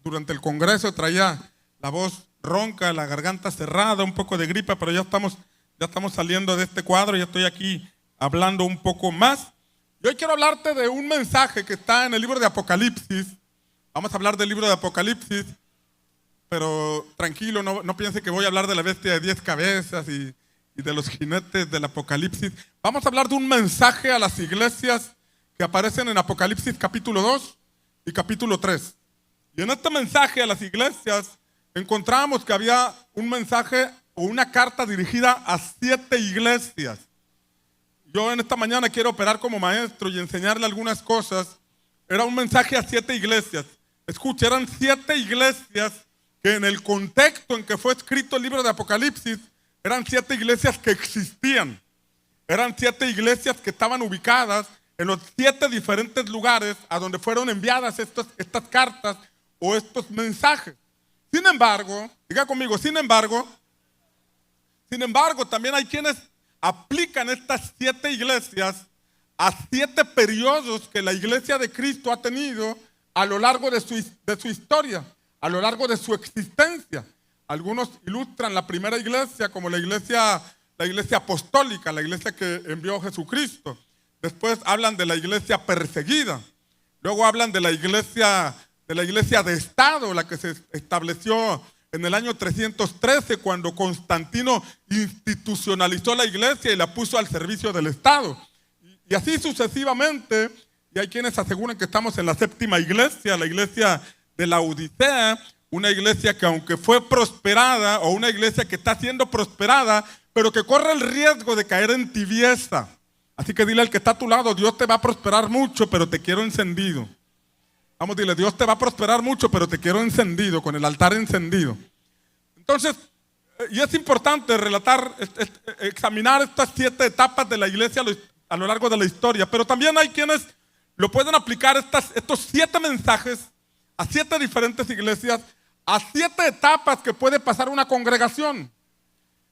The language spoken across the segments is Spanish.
durante el congreso traía la voz ronca, la garganta cerrada, un poco de gripa, pero ya estamos saliendo de este cuadro, ya estoy aquí hablando un poco más. Y hoy quiero hablarte de un mensaje que está en el libro de Apocalipsis. Vamos a hablar del libro de Apocalipsis, pero tranquilo, no piense que voy a hablar de la bestia de 10 cabezas y de los jinetes del Apocalipsis. Vamos a hablar de un mensaje a las iglesias que aparecen en Apocalipsis capítulo 2 y capítulo 3. Y en este mensaje a las iglesias encontramos que había un mensaje o una carta dirigida a 7 iglesias. Yo en esta mañana quiero operar como maestro y enseñarle algunas cosas. Era un mensaje a 7 iglesias. Escucha, eran 7 iglesias que en el contexto en que fue escrito el libro de Apocalipsis, eran 7 iglesias que existían. Eran 7 iglesias que estaban ubicadas en los 7 diferentes lugares a donde fueron enviadas estas cartas o estos mensajes. Sin embargo, diga conmigo, sin embargo, también hay quienes aplican estas 7 iglesias a 7 periodos que la iglesia de Cristo ha tenido a lo largo de su historia, a lo largo de su existencia. Algunos ilustran la primera iglesia como la iglesia apostólica, la iglesia que envió Jesucristo. Después hablan de la iglesia perseguida. Luego hablan de la iglesia de Estado, la que se estableció en el año 313, cuando Constantino institucionalizó la iglesia y la puso al servicio del Estado. Y así sucesivamente, y hay quienes aseguran que estamos en la 7ª iglesia, la iglesia de la Odisea, una iglesia que aunque fue prosperada, o una iglesia que está siendo prosperada, pero que corre el riesgo de caer en tibieza. Así que dile al que está a tu lado, Dios te va a prosperar mucho, pero te quiero encendido. Vamos, dile, Dios te va a prosperar mucho, pero te quiero encendido, con el altar encendido. Entonces, y es importante examinar estas 7 etapas de la iglesia a lo largo de la historia, pero también hay quienes lo pueden aplicar estos 7 mensajes a 7 diferentes iglesias, a 7 etapas que puede pasar una congregación,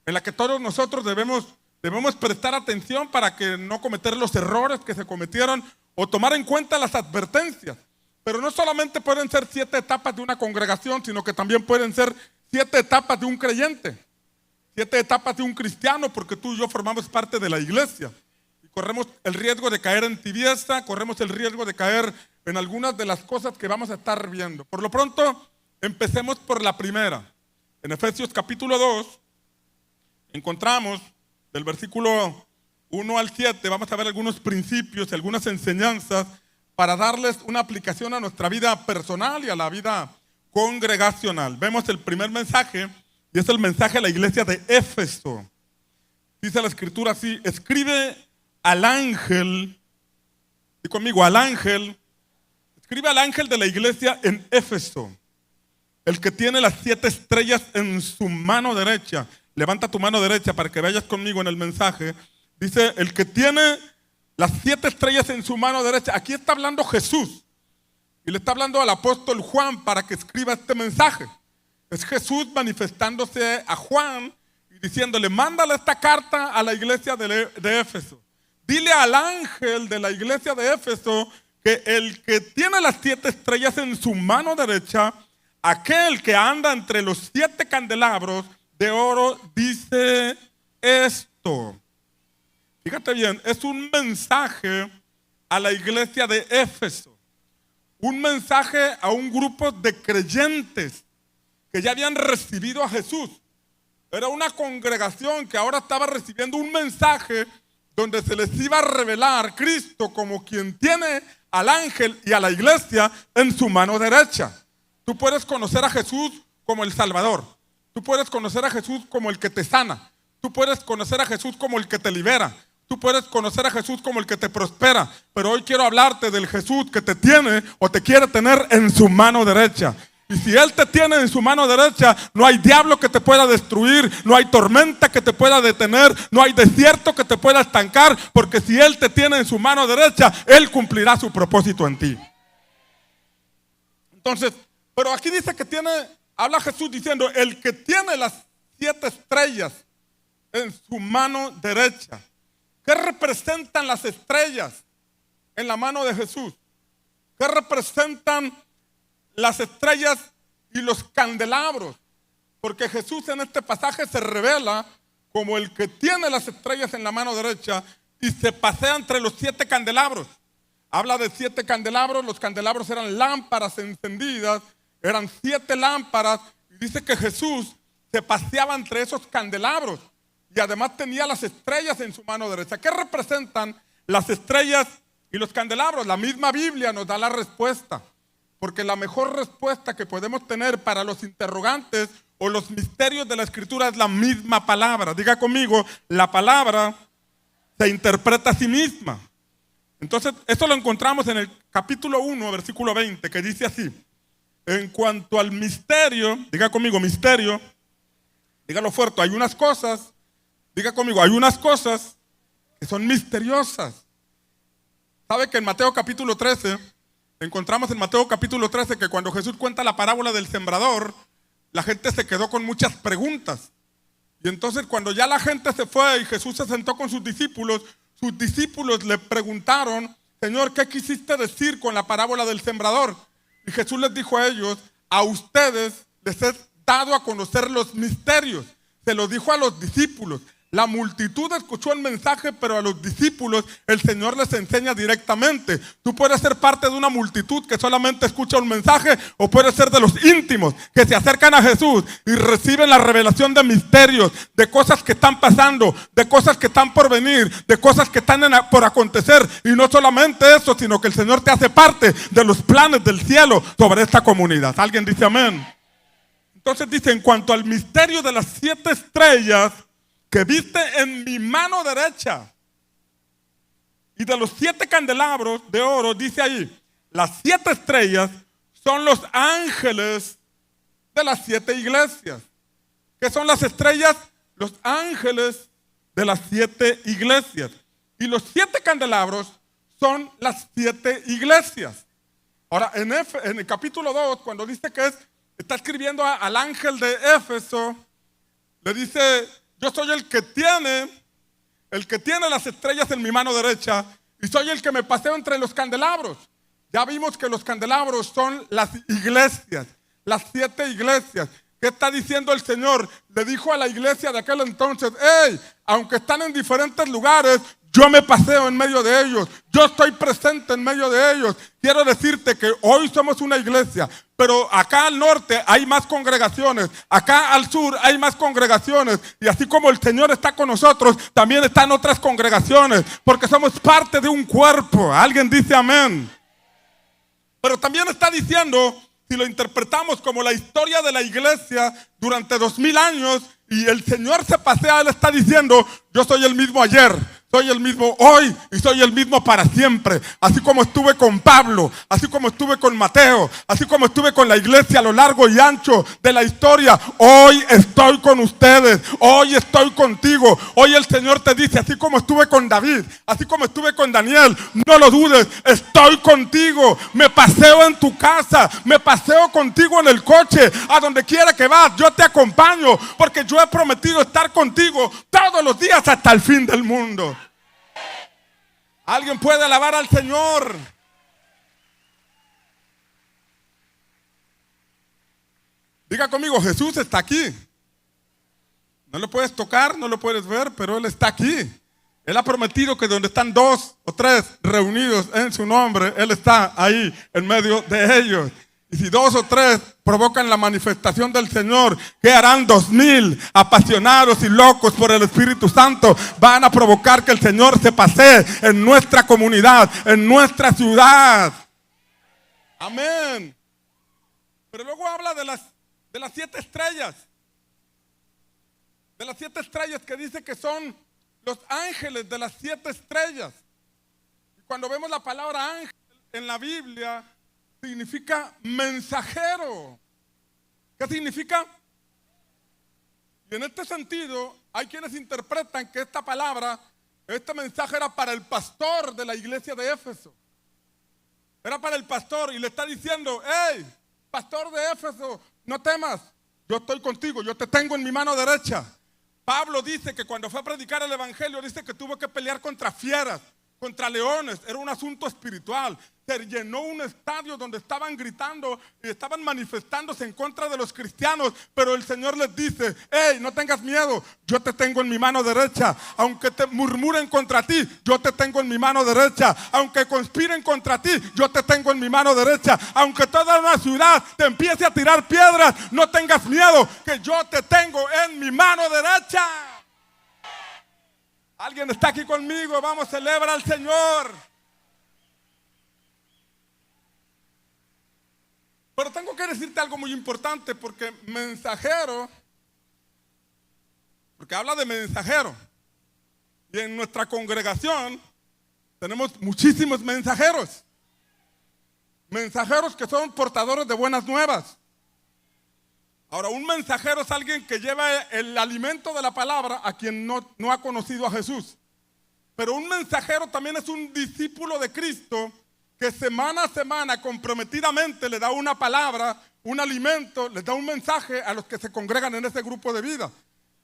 en la que todos nosotros debemos prestar atención para que no cometer los errores que se cometieron o tomar en cuenta las advertencias. Pero no solamente pueden ser 7 etapas de una congregación, sino que también pueden ser 7 etapas de un creyente, 7 etapas de un cristiano, porque tú y yo formamos parte de la iglesia. Y corremos el riesgo de caer en tibieza, corremos el riesgo de caer en algunas de las cosas que vamos a estar viendo. Por lo pronto, empecemos por la primera. En Efesios capítulo 2, encontramos del versículo 1 al 7, vamos a ver algunos principios y algunas enseñanzas para darles una aplicación a nuestra vida personal y a la vida congregacional. Vemos el primer mensaje, y es el mensaje a la iglesia de Éfeso. Dice la escritura así: escribe al ángel, y conmigo, al ángel, escribe al ángel de la iglesia en Éfeso, el que tiene las 7 estrellas en su mano derecha. Levanta tu mano derecha para que vayas conmigo en el mensaje. Dice, el que tiene las 7 estrellas en su mano derecha. Aquí está hablando Jesús. Y le está hablando al apóstol Juan para que escriba este mensaje. Es Jesús manifestándose a Juan y diciéndole, mándale esta carta a la iglesia de Éfeso. Dile al ángel de la iglesia de Éfeso que el que tiene las 7 estrellas en su mano derecha, aquel que anda entre los 7 candelabros de oro, dice esto. Fíjate bien, es un mensaje a la iglesia de Éfeso. Un mensaje a un grupo de creyentes que ya habían recibido a Jesús. Era una congregación que ahora estaba recibiendo un mensaje donde se les iba a revelar Cristo como quien tiene al ángel y a la iglesia en su mano derecha. Tú puedes conocer a Jesús como el Salvador. Tú puedes conocer a Jesús como el que te sana. Tú puedes conocer a Jesús como el que te libera. Tú puedes conocer a Jesús como el que te prospera. Pero hoy quiero hablarte del Jesús que te tiene o te quiere tener en su mano derecha. Y si Él te tiene en su mano derecha, no hay diablo que te pueda destruir, no hay tormenta que te pueda detener, no hay desierto que te pueda estancar, porque si Él te tiene en su mano derecha, Él cumplirá su propósito en ti. Entonces, pero aquí dice que habla Jesús diciendo, el que tiene las 7 estrellas en su mano derecha. ¿Qué representan las estrellas en la mano de Jesús? ¿Qué representan las estrellas y los candelabros. Porque Jesús en este pasaje se revela como el que tiene las estrellas en la mano derecha y se pasea entre los 7 candelabros. Habla de 7 candelabros, los candelabros eran lámparas encendidas, eran 7 lámparas, y dice que Jesús se paseaba entre esos candelabros y además tenía las estrellas en su mano derecha. ¿Qué representan las estrellas y los candelabros? La misma Biblia nos da la respuesta, porque la mejor respuesta que podemos tener para los interrogantes o los misterios de la Escritura es la misma palabra. Diga conmigo, la palabra se interpreta a sí misma. Entonces, esto lo encontramos en el capítulo 1, versículo 20, que dice así: en cuanto al misterio, diga conmigo, misterio, dígalo fuerte, hay unas cosas, diga conmigo, hay unas cosas que son misteriosas. ¿Sabe que en Mateo capítulo 13, encontramos en Mateo capítulo 13 que cuando Jesús cuenta la parábola del sembrador, la gente se quedó con muchas preguntas? Y entonces cuando ya la gente se fue y Jesús se sentó con sus discípulos le preguntaron: Señor, ¿qué quisiste decir con la parábola del sembrador? Y Jesús les dijo a ellos: a ustedes les he dado a conocer los misterios. Se lo dijo a los discípulos. La multitud escuchó el mensaje, pero a los discípulos el Señor les enseña directamente. Tú puedes ser parte de una multitud que solamente escucha un mensaje, o puedes ser de los íntimos que se acercan a Jesús y reciben la revelación de misterios, de cosas que están pasando, de cosas que están por venir, de cosas que están por acontecer. Y no solamente eso, sino que el Señor te hace parte de los planes del cielo sobre esta comunidad. ¿Alguien dice amén? Entonces dice: en cuanto al misterio de las 7 estrellas que viste en mi mano derecha, y de los 7 candelabros de oro, dice ahí, las 7 estrellas son los ángeles de las 7 iglesias. ¿Qué son las estrellas? Los ángeles de las 7 iglesias. Y los 7 candelabros son las 7 iglesias. Ahora, en el capítulo 2, cuando dice que está escribiendo al ángel de Éfeso, le dice: yo soy el que tiene las estrellas en mi mano derecha y soy el que me paseo entre los candelabros. Ya vimos que los candelabros son las iglesias, las 7 iglesias. ¿Qué está diciendo el Señor? Le dijo a la iglesia de aquel entonces: hey, aunque están en diferentes lugares, yo me paseo en medio de ellos, yo estoy presente en medio de ellos. Quiero decirte que hoy somos una iglesia, pero acá al norte hay más congregaciones, acá al sur hay más congregaciones, y así como el Señor está con nosotros, también están otras congregaciones, porque somos parte de un cuerpo. Alguien dice amén. Pero también está diciendo, si lo interpretamos como la historia de la iglesia durante 2000 años, y el Señor se pasea, Él está diciendo: yo soy el mismo ayer, soy el mismo hoy y soy el mismo para siempre. Así como estuve con Pablo, así como estuve con Mateo, así como estuve con la iglesia a lo largo y ancho de la historia, hoy estoy con ustedes, hoy estoy contigo. Hoy el Señor te dice: así como estuve con David, así como estuve con Daniel, no lo dudes, estoy contigo. Me paseo en tu casa, me paseo contigo en el coche, a donde quiera que vas, yo te acompaño, porque yo he prometido estar contigo todos los días hasta el fin del mundo. ¿Alguien puede alabar al Señor? Diga conmigo: Jesús está aquí. No lo puedes tocar, no lo puedes ver, pero Él está aquí. Él ha prometido que donde están 2 o 3 reunidos en su nombre, Él está ahí en medio de ellos. Y si 2 o 3 provocan la manifestación del Señor, ¿qué harán 2000 apasionados y locos por el Espíritu Santo? Van a provocar que el Señor se pasee en nuestra comunidad, en nuestra ciudad. Amén. Pero luego habla de las 7 estrellas. De las 7 estrellas, que dice que son los ángeles de las 7 estrellas. Y cuando vemos la palabra ángel en la Biblia, significa mensajero. ¿Qué significa? Y en este sentido, hay quienes interpretan que esta palabra, este mensaje era para el pastor de la iglesia de Éfeso. Era para el pastor, y le está diciendo: hey, pastor de Éfeso, no temas, yo estoy contigo, yo te tengo en mi mano derecha. Pablo dice que cuando fue a predicar el evangelio, dice que tuvo que pelear contra fieras, contra leones, era un asunto espiritual. Se llenó un estadio donde estaban gritando y estaban manifestándose en contra de los cristianos, pero el Señor les dice: hey, no tengas miedo, yo te tengo en mi mano derecha. Aunque te murmuren contra ti, yo te tengo en mi mano derecha. Aunque conspiren contra ti, yo te tengo en mi mano derecha. Aunque toda una ciudad te empiece a tirar piedras, no tengas miedo, que yo te tengo en mi mano derecha. ¿Alguien está aquí conmigo? Vamos, celebra al Señor. Pero tengo que decirte algo muy importante, porque mensajero, porque habla de mensajero, y en nuestra congregación tenemos muchísimos mensajeros. Mensajeros que son portadores de buenas nuevas. Ahora, un mensajero es alguien que lleva el alimento de la palabra a quien no ha conocido a Jesús. Pero un mensajero también es un discípulo de Cristo que semana a semana comprometidamente le da una palabra, un alimento, les da un mensaje a los que se congregan en ese grupo de vida.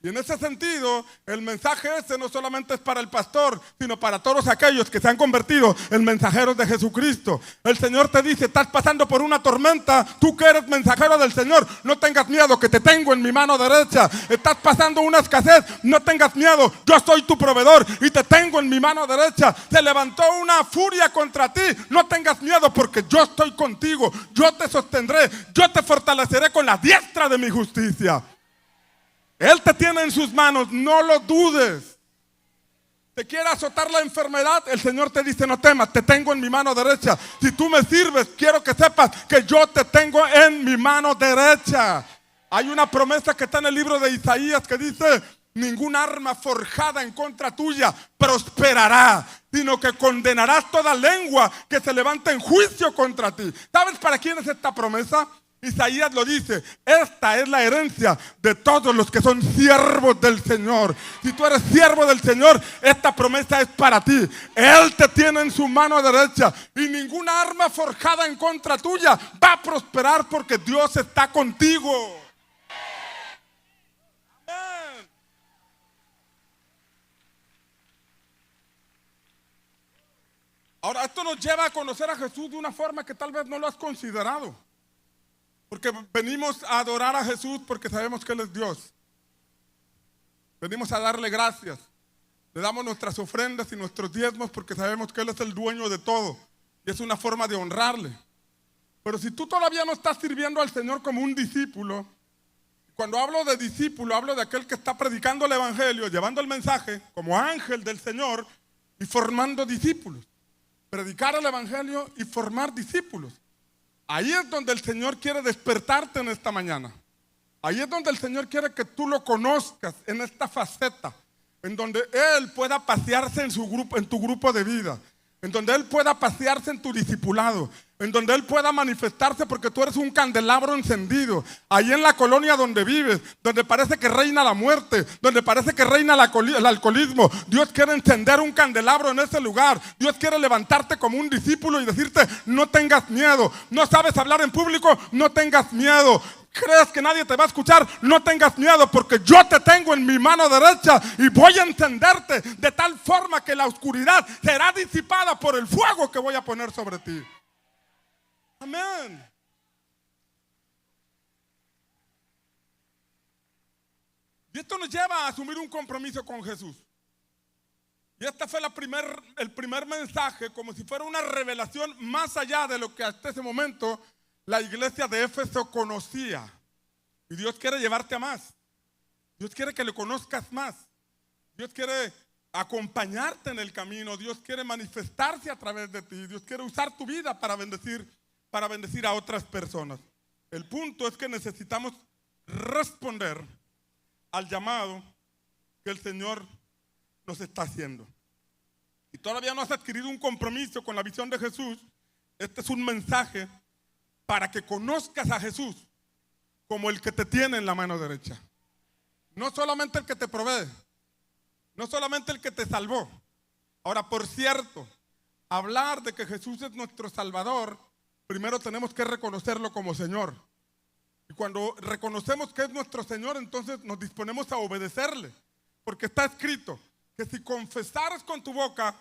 Y en ese sentido, el mensaje ese no solamente es para el pastor, sino para todos aquellos que se han convertido en mensajeros de Jesucristo. El Señor te dice: estás pasando por una tormenta, tú que eres mensajero del Señor, no tengas miedo, que te tengo en mi mano derecha. Estás pasando una escasez, no tengas miedo, yo soy tu proveedor y te tengo en mi mano derecha. Se levantó una furia contra ti, no tengas miedo, porque yo estoy contigo, yo te sostendré, yo te fortaleceré con la diestra de mi justicia. Él te tiene en sus manos, no lo dudes. Te quiere azotar la enfermedad, el Señor te dice: no temas, te tengo en mi mano derecha. Si tú me sirves, quiero que sepas que yo te tengo en mi mano derecha. Hay una promesa que está en el libro de Isaías que dice: ningún arma forjada en contra tuya prosperará, sino que condenarás toda lengua que se levante en juicio contra ti. ¿Sabes para quién es esta promesa? Isaías lo dice: esta es la herencia de todos los que son siervos del Señor. Si tú eres siervo del Señor, esta promesa es para ti. Él te tiene en su mano derecha y ninguna arma forjada en contra tuya va a prosperar, porque Dios está contigo. Amén. Ahora, esto nos lleva a conocer a Jesús de una forma que tal vez no lo has considerado. Porque venimos a adorar a Jesús porque sabemos que Él es Dios. Venimos a darle gracias. Le damos nuestras ofrendas y nuestros diezmos porque sabemos que Él es el dueño de todo. Y es una forma de honrarle. Pero si tú todavía no estás sirviendo al Señor como un discípulo, cuando hablo de discípulo, hablo de aquel que está predicando el evangelio, llevando el mensaje como ángel del Señor y formando discípulos. Predicar el evangelio y formar discípulos. Ahí es donde el Señor quiere despertarte en esta mañana. Ahí es donde el Señor quiere que tú lo conozcas en esta faceta, en donde Él pueda pasearse en tu grupo de vida, en donde Él pueda pasearse en tu discipulado, en donde Él pueda manifestarse, porque tú eres un candelabro encendido. Ahí en la colonia donde vives, donde parece que reina la muerte, donde parece que reina el alcoholismo, Dios quiere encender un candelabro en ese lugar. Dios quiere levantarte como un discípulo y decirte: no tengas miedo. No sabes hablar en público, no tengas miedo. ¿Crees que nadie te va a escuchar? No tengas miedo, porque yo te tengo en mi mano derecha y voy a encenderte de tal forma que la oscuridad será disipada por el fuego que voy a poner sobre ti. Amén. Y esto nos lleva a asumir un compromiso con Jesús. Y este fue el primer mensaje, como si fuera una revelación más allá de lo que hasta ese momento la iglesia de Éfeso conocía. Y Dios quiere llevarte a más. Dios quiere que le conozcas más. Dios quiere acompañarte en el camino. Dios quiere manifestarse a través de ti. Dios quiere usar tu vida para bendecir a otras personas. El punto es que necesitamos responder al llamado que el Señor nos está haciendo. Si todavía no has adquirido un compromiso con la visión de Jesús, este es un mensaje para que conozcas a Jesús como el que te tiene en la mano derecha. No solamente el que te provee, no solamente el que te salvó. Ahora, por cierto, hablar de que Jesús es nuestro Salvador, primero tenemos que reconocerlo como Señor. Y cuando reconocemos que es nuestro Señor, entonces nos disponemos a obedecerle. Porque está escrito que si confesares con tu boca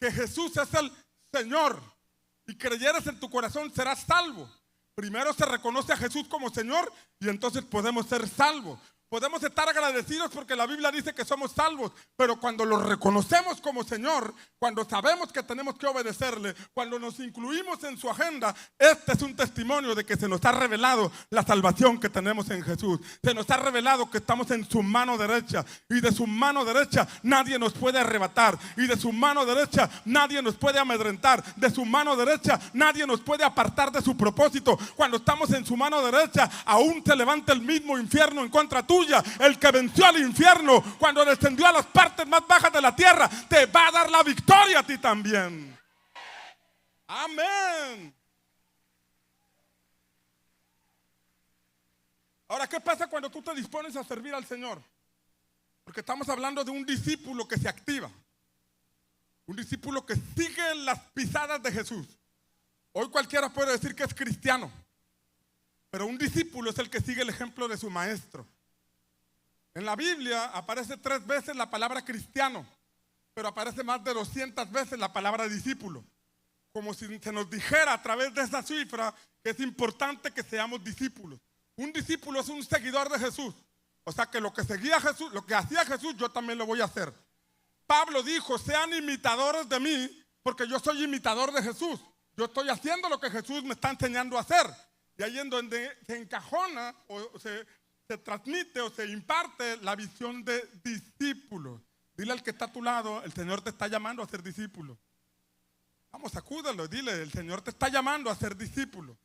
que Jesús es el Señor y creyeres en tu corazón, serás salvo. Primero se reconoce a Jesús como Señor y entonces podemos ser salvos. Podemos estar agradecidos porque la Biblia dice que somos salvos, pero cuando lo reconocemos como Señor, cuando sabemos que tenemos que obedecerle, cuando nos incluimos en su agenda, este es un testimonio de que se nos ha revelado la salvación que tenemos en Jesús. Se nos ha revelado que estamos en su mano derecha y de su mano derecha nadie nos puede arrebatar y de su mano derecha nadie nos puede amedrentar. De su mano derecha nadie nos puede apartar de su propósito. Cuando estamos en su mano derecha, aún se levanta el mismo infierno en contra tuya. El que venció al infierno cuando descendió a las partes más bajas de la tierra, te va a dar la victoria a ti también. Amén. Ahora, ¿qué pasa cuando tú te dispones a servir al Señor? Porque estamos hablando de un discípulo que se activa, un discípulo que sigue las pisadas de Jesús. Hoy cualquiera puede decir que es cristiano, pero un discípulo es el que sigue el ejemplo de su maestro. En la Biblia aparece 3 veces la palabra cristiano, pero aparece más de 200 veces la palabra discípulo. Como si se nos dijera a través de esa cifra que es importante que seamos discípulos. Un discípulo es un seguidor de Jesús. O sea que lo que seguía Jesús, lo que hacía Jesús, yo también lo voy a hacer. Pablo dijo, sean imitadores de mí, porque yo soy imitador de Jesús. Yo estoy haciendo lo que Jesús me está enseñando a hacer. Y ahí en donde se encajona o se transmite o se imparte la visión de discípulo. Dile al que está a tu lado, el Señor te está llamando a ser discípulo. Vamos, sacúdalo, dile, el Señor te está llamando a ser discípulo.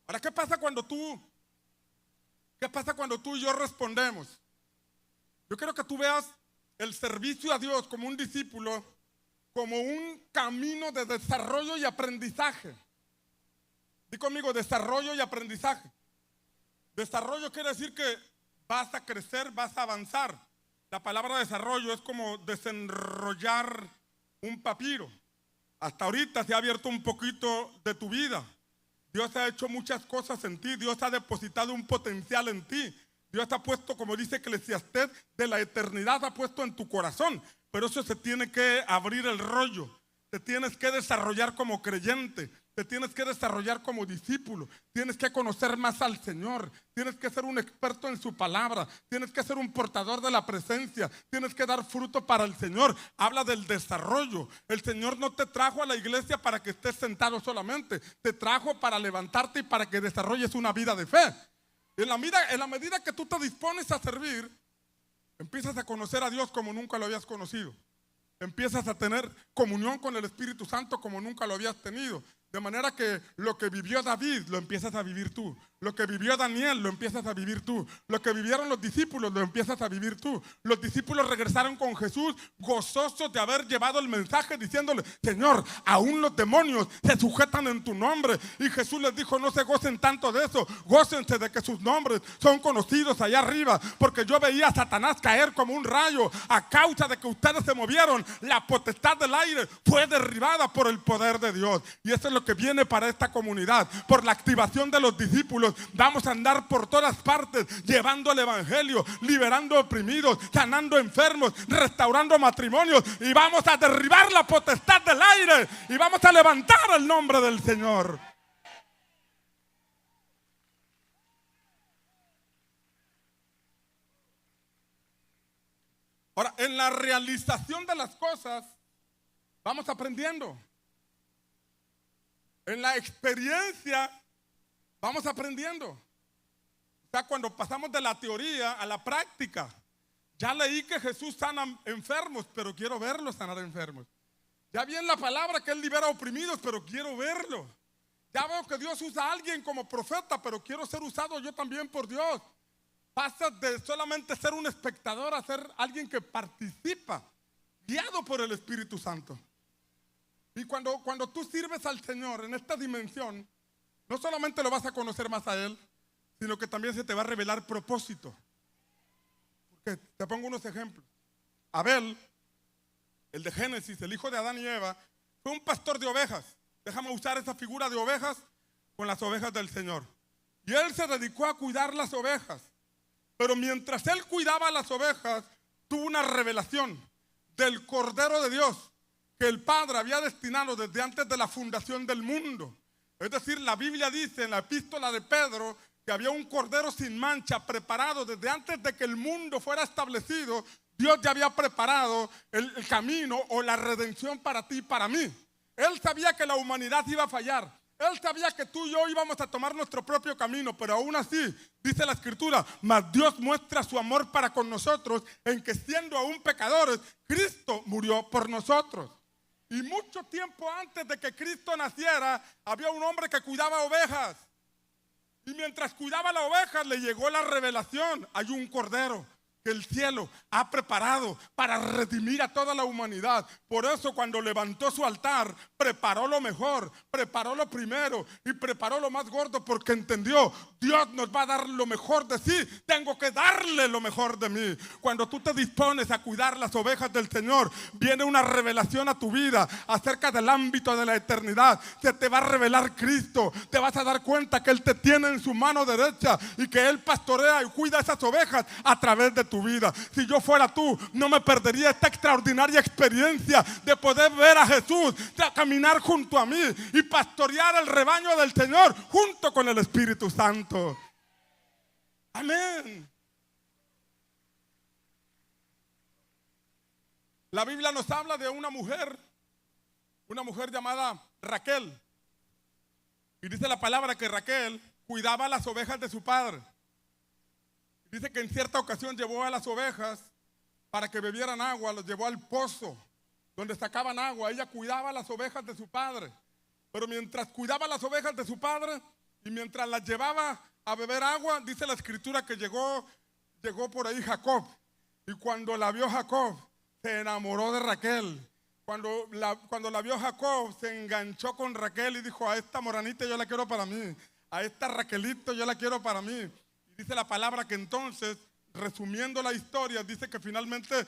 Ahora, ¿qué pasa cuando tú y yo respondemos? Yo quiero que tú veas el servicio a Dios como un discípulo, como un camino de desarrollo y aprendizaje. Di conmigo, desarrollo y aprendizaje. Desarrollo quiere decir que vas a crecer, vas a avanzar. La palabra desarrollo es como desenrollar un papiro. Hasta ahorita se ha abierto un poquito de tu vida. Dios ha hecho muchas cosas en ti. Dios ha depositado un potencial en ti. Dios ha puesto, como dice Eclesiastés, de la eternidad ha puesto en tu corazón. Pero eso se tiene que abrir el rollo. Te tienes que desarrollar como creyente. Te tienes que desarrollar como discípulo. Tienes que conocer más al Señor. Tienes que ser un experto en su palabra. Tienes que ser un portador de la presencia. Tienes que dar fruto para el Señor. Habla del desarrollo. El Señor no te trajo a la iglesia para que estés sentado solamente. Te trajo para levantarte y para que desarrolles una vida de fe. En la medida que tú te dispones a servir, empiezas a conocer a Dios como nunca lo habías conocido. Empiezas a tener comunión con el Espíritu Santo como nunca lo habías tenido. De manera que lo que vivió David lo empiezas a vivir tú. Lo que vivió Daniel lo empiezas a vivir tú. Lo que vivieron los discípulos lo empiezas a vivir tú. Los discípulos regresaron con Jesús gozosos de haber llevado el mensaje diciéndole, Señor, aún los demonios se sujetan en tu nombre. Y Jesús les dijo, no se gocen tanto de eso. Gócense de que sus nombres son conocidos allá arriba. Porque yo veía a Satanás caer como un rayo. A causa de que ustedes se movieron, la potestad del aire fue derribada por el poder de Dios. Y eso es lo que viene para esta comunidad. Por la activación de los discípulos vamos a andar por todas partes llevando el evangelio, liberando oprimidos, sanando enfermos, restaurando matrimonios, y vamos a derribar la potestad del aire y vamos a levantar el nombre del Señor. Ahora, en la realización de las cosas vamos aprendiendo. En la experiencia vamos aprendiendo. O sea, cuando pasamos de la teoría a la práctica. Ya leí que Jesús sana enfermos, pero quiero verlo sanar enfermos. Ya vi en la palabra que Él libera oprimidos, pero quiero verlo. Ya veo que Dios usa a alguien como profeta, pero quiero ser usado yo también por Dios. Pasas de solamente ser un espectador a ser alguien que participa, guiado por el Espíritu Santo. Y cuando tú sirves al Señor en esta dimensión, no solamente lo vas a conocer más a Él, sino que también se te va a revelar propósito. Porque te pongo unos ejemplos. Abel, el de Génesis, el hijo de Adán y Eva, fue un pastor de ovejas. Déjame usar esa figura de ovejas con las ovejas del Señor. Y él se dedicó a cuidar las ovejas. Pero mientras él cuidaba las ovejas, tuvo una revelación del Cordero de Dios que el Padre había destinado desde antes de la fundación del mundo. Es decir, la Biblia dice en la epístola de Pedro que había un cordero sin mancha preparado desde antes de que el mundo fuera establecido. Dios ya había preparado el camino o la redención para ti y para mí. Él sabía que la humanidad iba a fallar. Él sabía que tú y yo íbamos a tomar nuestro propio camino, pero aún así, dice la Escritura, mas Dios muestra su amor para con nosotros en que siendo aún pecadores, Cristo murió por nosotros. Y mucho tiempo antes de que Cristo naciera, había un hombre que cuidaba ovejas. Y mientras cuidaba las ovejas, le llegó la revelación. Hay un cordero que el cielo ha preparado para redimir a toda la humanidad. Por eso cuando levantó su altar, preparó lo mejor, preparó lo primero y preparó lo más gordo, porque entendió, Dios nos va a dar lo mejor de sí, tengo que darle lo mejor de mí. Cuando tú te dispones a cuidar las ovejas del Señor, viene una revelación a tu vida acerca del ámbito de la eternidad. Se te va a revelar Cristo, te vas a dar cuenta que Él te tiene en su mano derecha y que Él pastorea y cuida esas ovejas a través de tu vida. Si yo fuera tú, no me perdería esta extraordinaria experiencia de poder ver a Jesús, de caminar junto a mí y pastorear el rebaño del Señor junto con el Espíritu Santo. Amén. La Biblia nos habla de una mujer llamada Raquel. Y dice la palabra que Raquel cuidaba las ovejas de su padre. Dice que en cierta ocasión llevó a las ovejas para que bebieran agua, los llevó al pozo donde sacaban agua. Ella cuidaba las ovejas de su padre. Pero mientras cuidaba las ovejas de su padre y mientras las llevaba a beber agua, dice la Escritura que llegó por ahí Jacob. Y cuando la vio Jacob, se enamoró de Raquel. Cuando la vio Jacob, se enganchó con Raquel y dijo: a esta moranita yo la quiero para mí, a esta Raquelito yo la quiero para mí. Dice la palabra que entonces, resumiendo la historia, dice que finalmente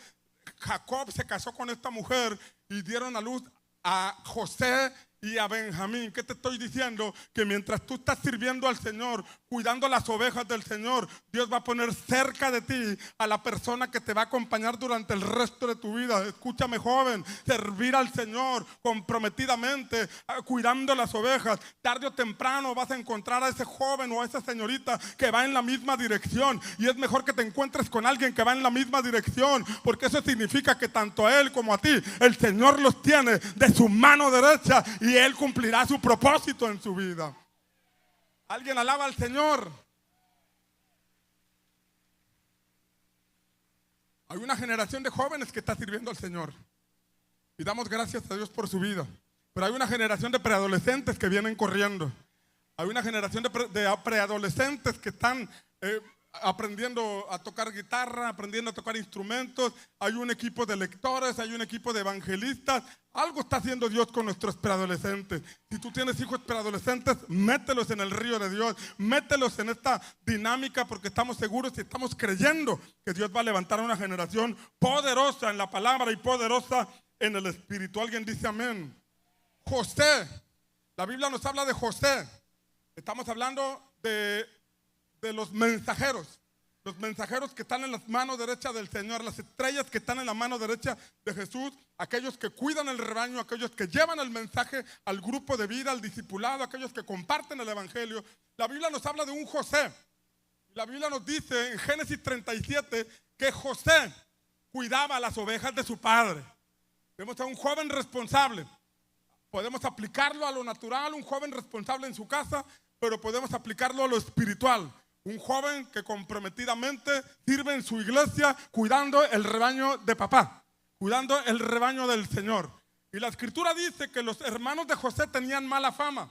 Jacob se casó con esta mujer y dieron a luz a José y a Benjamín. ¿Qué te estoy diciendo? Que mientras tú estás sirviendo al Señor, cuidando las ovejas del Señor, Dios va a poner cerca de ti a la persona que te va a acompañar durante el resto de tu vida. Escúchame, joven, servir al Señor comprometidamente, cuidando las ovejas. Tarde o temprano vas a encontrar a ese joven o a esa señorita que va en la misma dirección, y es mejor que te encuentres con alguien que va en la misma dirección, porque eso significa que tanto a él como a ti, el Señor los tiene de su mano derecha y Él cumplirá su propósito en su vida. ¿Alguien alaba al Señor? Hay una generación de jóvenes que está sirviendo al Señor y damos gracias a Dios por su vida. Pero hay una generación de preadolescentes que vienen corriendo. Hay una generación de preadolescentes que están aprendiendo a tocar guitarra, aprendiendo a tocar instrumentos. Hay un equipo de lectores, hay un equipo de evangelistas. Algo está haciendo Dios con nuestros preadolescentes. Si tú tienes hijos preadolescentes, mételos en el río de Dios, mételos en esta dinámica, porque estamos seguros y estamos creyendo que Dios va a levantar una generación poderosa en la palabra y poderosa en el Espíritu. Alguien dice amén. José, la Biblia nos habla de José. Estamos hablando de los mensajeros que están en las manos derechas del Señor, las estrellas que están en la mano derecha de Jesús, aquellos que cuidan el rebaño, aquellos que llevan el mensaje al grupo de vida, al discipulado, aquellos que comparten el evangelio. La Biblia nos habla de un José. La Biblia nos dice en Génesis 37 que José cuidaba las ovejas de su padre. Vemos a un joven responsable. Podemos aplicarlo a lo natural, un joven responsable en su casa, pero podemos aplicarlo a lo espiritual. Un joven que comprometidamente sirve en su iglesia cuidando el rebaño de papá, cuidando el rebaño del Señor. Y la Escritura dice que los hermanos de José tenían mala fama.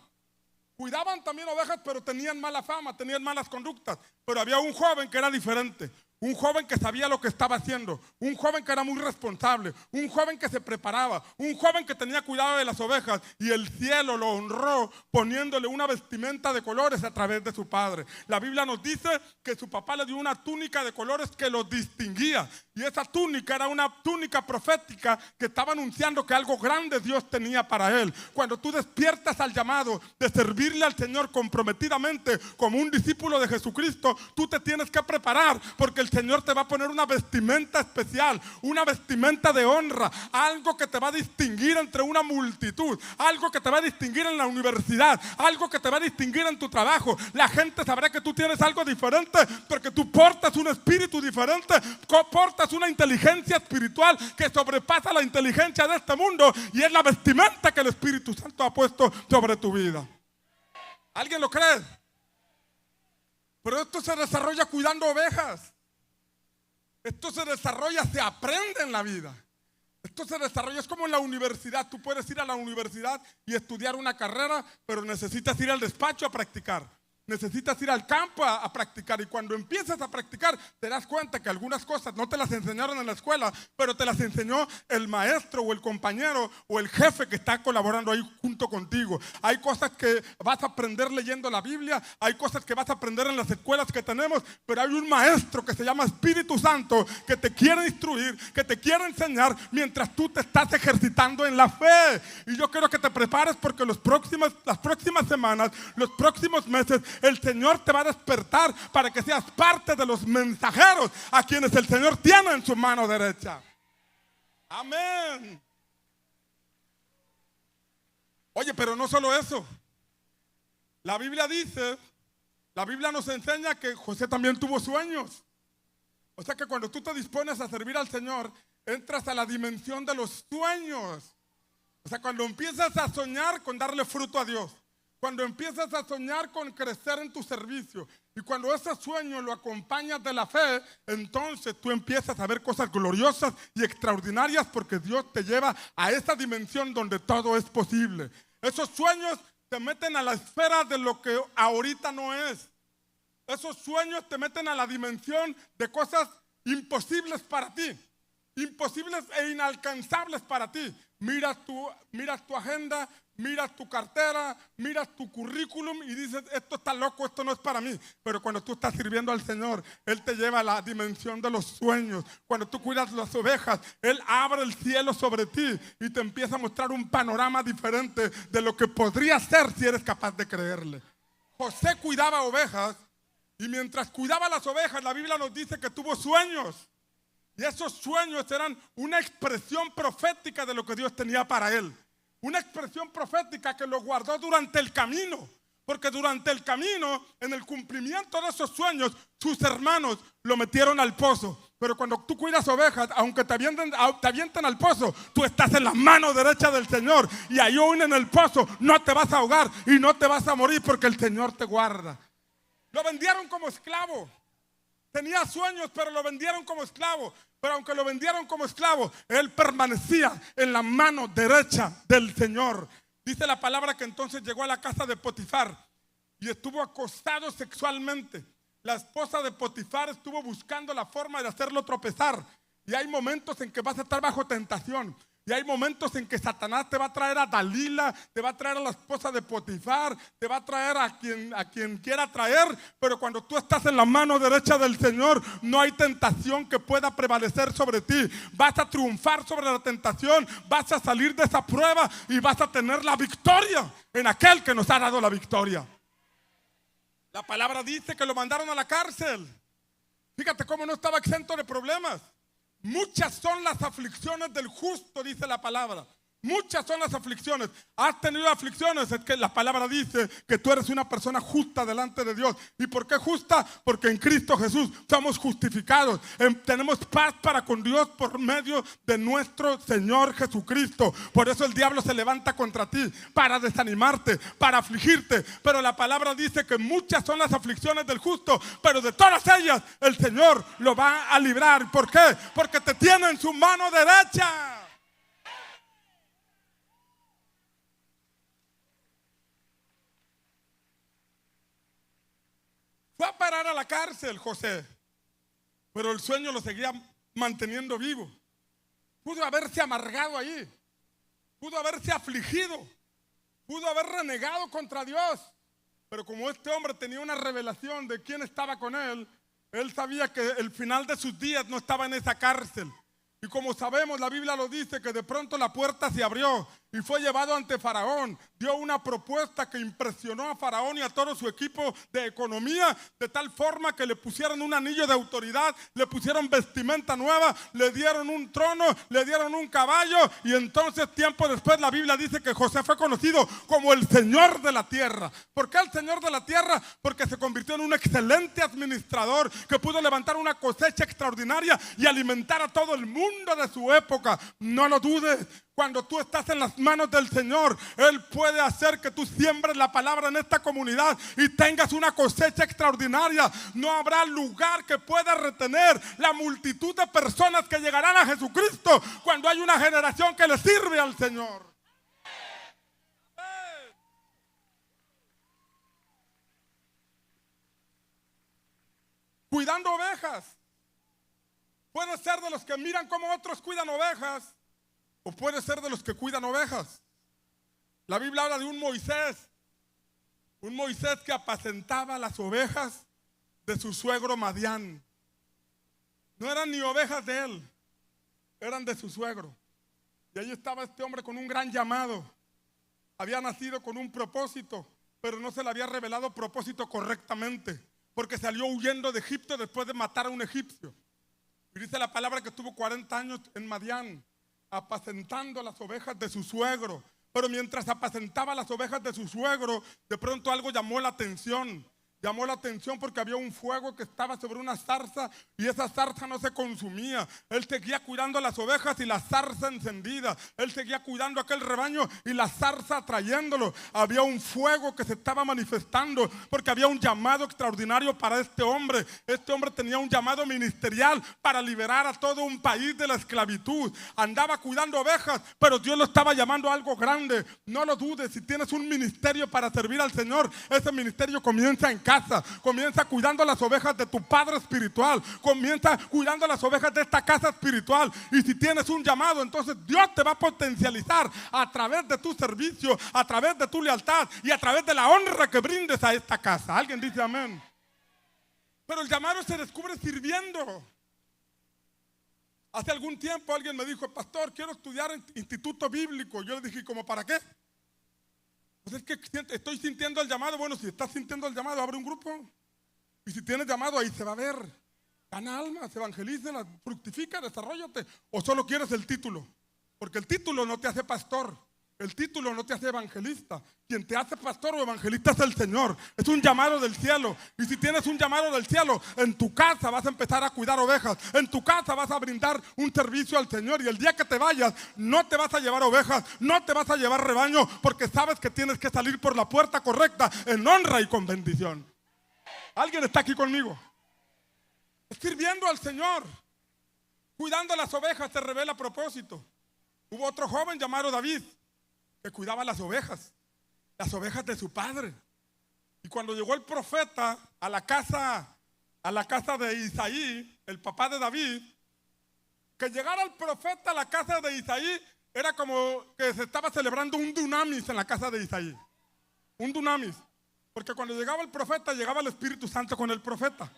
Cuidaban también ovejas, pero tenían mala fama, tenían malas conductas. Pero había un joven que era diferente. Un joven que sabía lo que estaba haciendo, un joven que era muy responsable, un joven que se preparaba, un joven que tenía cuidado de las ovejas, y el cielo lo honró poniéndole una vestimenta de colores a través de su padre. La Biblia nos dice que su papá le dio una túnica de colores que lo distinguía, y esa túnica era una túnica profética que estaba anunciando que algo grande Dios tenía para él. Cuando tú despiertas al llamado de servirle al Señor comprometidamente como un discípulo de Jesucristo, tú te tienes que preparar, porque el Señor te va a poner una vestimenta especial, una vestimenta de honra, algo que te va a distinguir entre una multitud, algo que te va a distinguir en la universidad, algo que te va a distinguir en tu trabajo. La gente sabrá que tú tienes algo diferente porque tú portas un espíritu diferente, portas una inteligencia espiritual que sobrepasa la inteligencia de este mundo, y es la vestimenta que el Espíritu Santo ha puesto sobre tu vida. ¿Alguien lo cree? Pero esto se desarrolla cuidando ovejas. Esto se desarrolla, se aprende en la vida. Esto se desarrolla, es como en la universidad. Tú puedes ir a la universidad y estudiar una carrera, pero necesitas ir al despacho a practicar. Necesitas ir al campo a practicar, y cuando empiezas a practicar te das cuenta que algunas cosas no te las enseñaron en la escuela, pero te las enseñó el maestro o el compañero o el jefe que está colaborando ahí junto contigo. Hay cosas que vas a aprender leyendo la Biblia, hay cosas que vas a aprender en las escuelas que tenemos, pero hay un maestro que se llama Espíritu Santo que te quiere instruir, que te quiere enseñar mientras tú te estás ejercitando en la fe. Y yo quiero que te prepares porque las próximas semanas, los próximos meses, el Señor te va a despertar para que seas parte de los mensajeros a quienes el Señor tiene en su mano derecha. Amén. Oye, pero no solo eso. La Biblia nos enseña que José también tuvo sueños. O sea que cuando tú te dispones a servir al Señor, entras a la dimensión de los sueños. O sea, cuando empiezas a soñar con darle fruto a Dios, cuando empiezas a soñar con crecer en tu servicio, y cuando ese sueño lo acompañas de la fe, entonces tú empiezas a ver cosas gloriosas y extraordinarias, porque Dios te lleva a esa dimensión donde todo es posible. Esos sueños te meten a la esfera de lo que ahorita no es. Esos sueños te meten a la dimensión de cosas imposibles para ti, imposibles e inalcanzables para ti. Miras tu agenda, miras tu cartera, miras tu currículum y dices, esto está loco, esto no es para mí. Pero cuando tú estás sirviendo al Señor, Él te lleva a la dimensión de los sueños. Cuando tú cuidas las ovejas, Él abre el cielo sobre ti y te empieza a mostrar un panorama diferente de lo que podría ser si eres capaz de creerle. José cuidaba ovejas, y mientras cuidaba las ovejas, la Biblia nos dice que tuvo sueños. Y esos sueños eran una expresión profética de lo que Dios tenía para él. Una expresión profética que lo guardó durante el camino. Porque durante el camino, en el cumplimiento de esos sueños, sus hermanos lo metieron al pozo. Pero cuando tú cuidas ovejas, aunque te avienten al pozo, tú estás en la mano derecha del Señor. Y ahí aún en el pozo no te vas a ahogar y no te vas a morir, porque el Señor te guarda. Lo vendieron como esclavo. Tenía sueños, pero lo vendieron como esclavo. Pero aunque lo vendieron como esclavo, él permanecía en la mano derecha del Señor. Dice la palabra que entonces llegó a la casa de Potifar y estuvo acosado sexualmente. La esposa de Potifar estuvo buscando la forma de hacerlo tropezar. Y hay momentos en que vas a estar bajo tentación. Y hay momentos en que Satanás te va a traer a Dalila, te va a traer a la esposa de Potifar, te va a traer a quien quiera traer. Pero cuando tú estás en la mano derecha del Señor, no hay tentación que pueda prevalecer sobre ti. Vas a triunfar sobre la tentación, vas a salir de esa prueba y vas a tener la victoria en aquel que nos ha dado la victoria. La palabra dice que lo mandaron a la cárcel. Fíjate cómo no estaba exento de problemas. Muchas son las aflicciones del justo, dice la palabra. Muchas son las aflicciones. ¿Has tenido aflicciones? Es que la palabra dice que tú eres una persona justa delante de Dios. ¿Y por qué justa? Porque en Cristo Jesús somos justificados. Tenemos paz para con Dios por medio de nuestro Señor Jesucristo. Por eso el diablo se levanta contra ti para desanimarte, para afligirte. Pero la palabra dice que muchas son las aflicciones del justo, pero de todas ellas el Señor lo va a librar. ¿Por qué? Porque te tiene en su mano derecha. Fue a parar a la cárcel José, pero el sueño lo seguía manteniendo vivo. Pudo haberse amargado allí, pudo haberse afligido, pudo haber renegado contra Dios. Pero como este hombre tenía una revelación de quién estaba con él, él sabía que el final de sus días no estaba en esa cárcel. Y como sabemos, la Biblia lo dice, que de pronto la puerta se abrió y fue llevado ante Faraón. Dio una propuesta que impresionó a Faraón y a todo su equipo de economía, de tal forma que le pusieron un anillo de autoridad, le pusieron vestimenta nueva, le dieron un trono, le dieron un caballo, y entonces tiempo después la Biblia dice que José fue conocido como el Señor de la tierra. ¿Por qué el Señor de la tierra? Porque se convirtió en un excelente administrador que pudo levantar una cosecha extraordinaria y alimentar a todo el mundo de su época. No lo dudes. Cuando tú estás en las manos del Señor, Él puede hacer que tú siembres la palabra en esta comunidad y tengas una cosecha extraordinaria. No habrá lugar que pueda retener la multitud de personas que llegarán a Jesucristo cuando hay una generación que le sirve al Señor. Cuidando ovejas. Puede ser de los que miran cómo otros cuidan ovejas, o puede ser de los que cuidan ovejas. La Biblia habla de un Moisés que apacentaba las ovejas de su suegro Madián. No eran ni ovejas de él, eran de su suegro. Y ahí estaba este hombre con un gran llamado. Había nacido con un propósito, pero no se le había revelado propósito correctamente, porque salió huyendo de Egipto después de matar a un egipcio. Y dice la palabra que estuvo 40 años en Madián, apacentando las ovejas de su suegro. Pero mientras apacentaba las ovejas de su suegro, de pronto algo llamó la atención. Llamó la atención porque había un fuego que estaba sobre una zarza y esa zarza no se consumía. Él seguía cuidando las ovejas y la zarza encendida. Él seguía cuidando aquel rebaño y la zarza atrayéndolo. Había un fuego que se estaba manifestando porque había un llamado extraordinario para este hombre. Este hombre tenía un llamado ministerial para liberar a todo un país de la esclavitud. Andaba cuidando ovejas, pero Dios lo estaba llamando a algo grande. No lo dudes, si tienes un ministerio para servir al Señor, ese ministerio comienza en casa, comienza cuidando las ovejas de tu padre espiritual, comienza cuidando las ovejas de esta casa espiritual. Y si tienes un llamado, entonces Dios te va a potencializar a través de tu servicio, a través de tu lealtad y a través de la honra que brindes a esta casa. ¿Alguien dice amén? Pero el llamado se descubre sirviendo. Hace algún tiempo alguien me dijo: pastor, quiero estudiar en instituto bíblico. Yo le dije: ¿cómo para qué? Pues es que estoy sintiendo el llamado. Bueno, si estás sintiendo el llamado, abre un grupo. Y si tienes llamado, ahí se va a ver. Gana almas, evangelízalas, fructifica, desarróllate. O solo quieres el título. Porque el título no te hace pastor. El título no te hace evangelista. Quien te hace pastor o evangelista es el Señor. Es un llamado del cielo. Y si tienes un llamado del cielo, en tu casa vas a empezar a cuidar ovejas. En tu casa vas a brindar un servicio al Señor. Y el día que te vayas, no te vas a llevar ovejas, no te vas a llevar rebaño, porque sabes que tienes que salir por la puerta correcta, en honra y con bendición. ¿Alguien está aquí conmigo? Sirviendo al Señor, cuidando las ovejas, se revela propósito. Hubo otro joven llamado David que cuidaba las ovejas de su padre. Y cuando llegó el profeta a la casa de Isaí, el papá de David, que llegara el profeta a la casa de Isaí era como que se estaba celebrando un dunamis en la casa de Isaí. Un dunamis. Porque cuando llegaba el profeta, llegaba el Espíritu Santo con el profeta.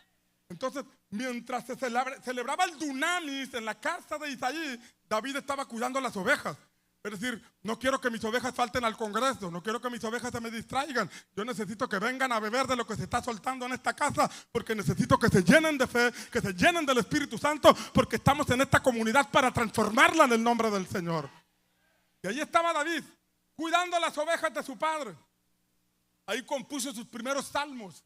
Entonces, mientras se celebraba el dunamis en la casa de Isaí, David estaba cuidando las ovejas. Es decir, no quiero que mis ovejas falten al congreso, no quiero que mis ovejas se me distraigan. Yo necesito que vengan a beber de lo que se está soltando en esta casa, porque necesito que se llenen de fe, que se llenen del Espíritu Santo, porque estamos en esta comunidad para transformarla en el nombre del Señor. Y ahí estaba David, cuidando las ovejas de su padre. Ahí compuso sus primeros salmos,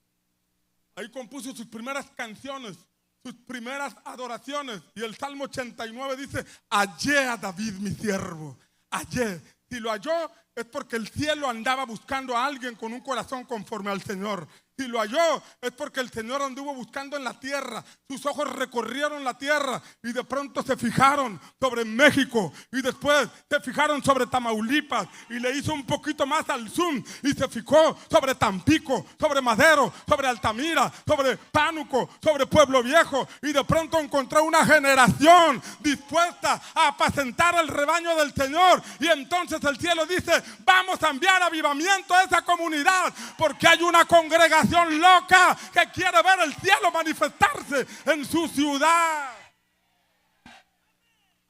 ahí compuso sus primeras canciones, sus primeras adoraciones. Y el Salmo 89 dice: hallé a David mi siervo. Hallé. Si lo halló es porque el cielo andaba buscando a alguien con un corazón conforme al Señor. Si lo halló es porque el Señor anduvo buscando en la tierra. Sus ojos recorrieron la tierra y de pronto se fijaron sobre México, y después se fijaron sobre Tamaulipas, y le hizo un poquito más al zoom y se fijó sobre Tampico, sobre Madero, sobre Altamira, sobre Pánuco, sobre Pueblo Viejo, y de pronto encontró una generación dispuesta a apacentar el rebaño del Señor. Y entonces el cielo dice: vamos a enviar avivamiento a esa comunidad, porque hay una congregación loca que quiere ver el cielo manifestarse en su ciudad.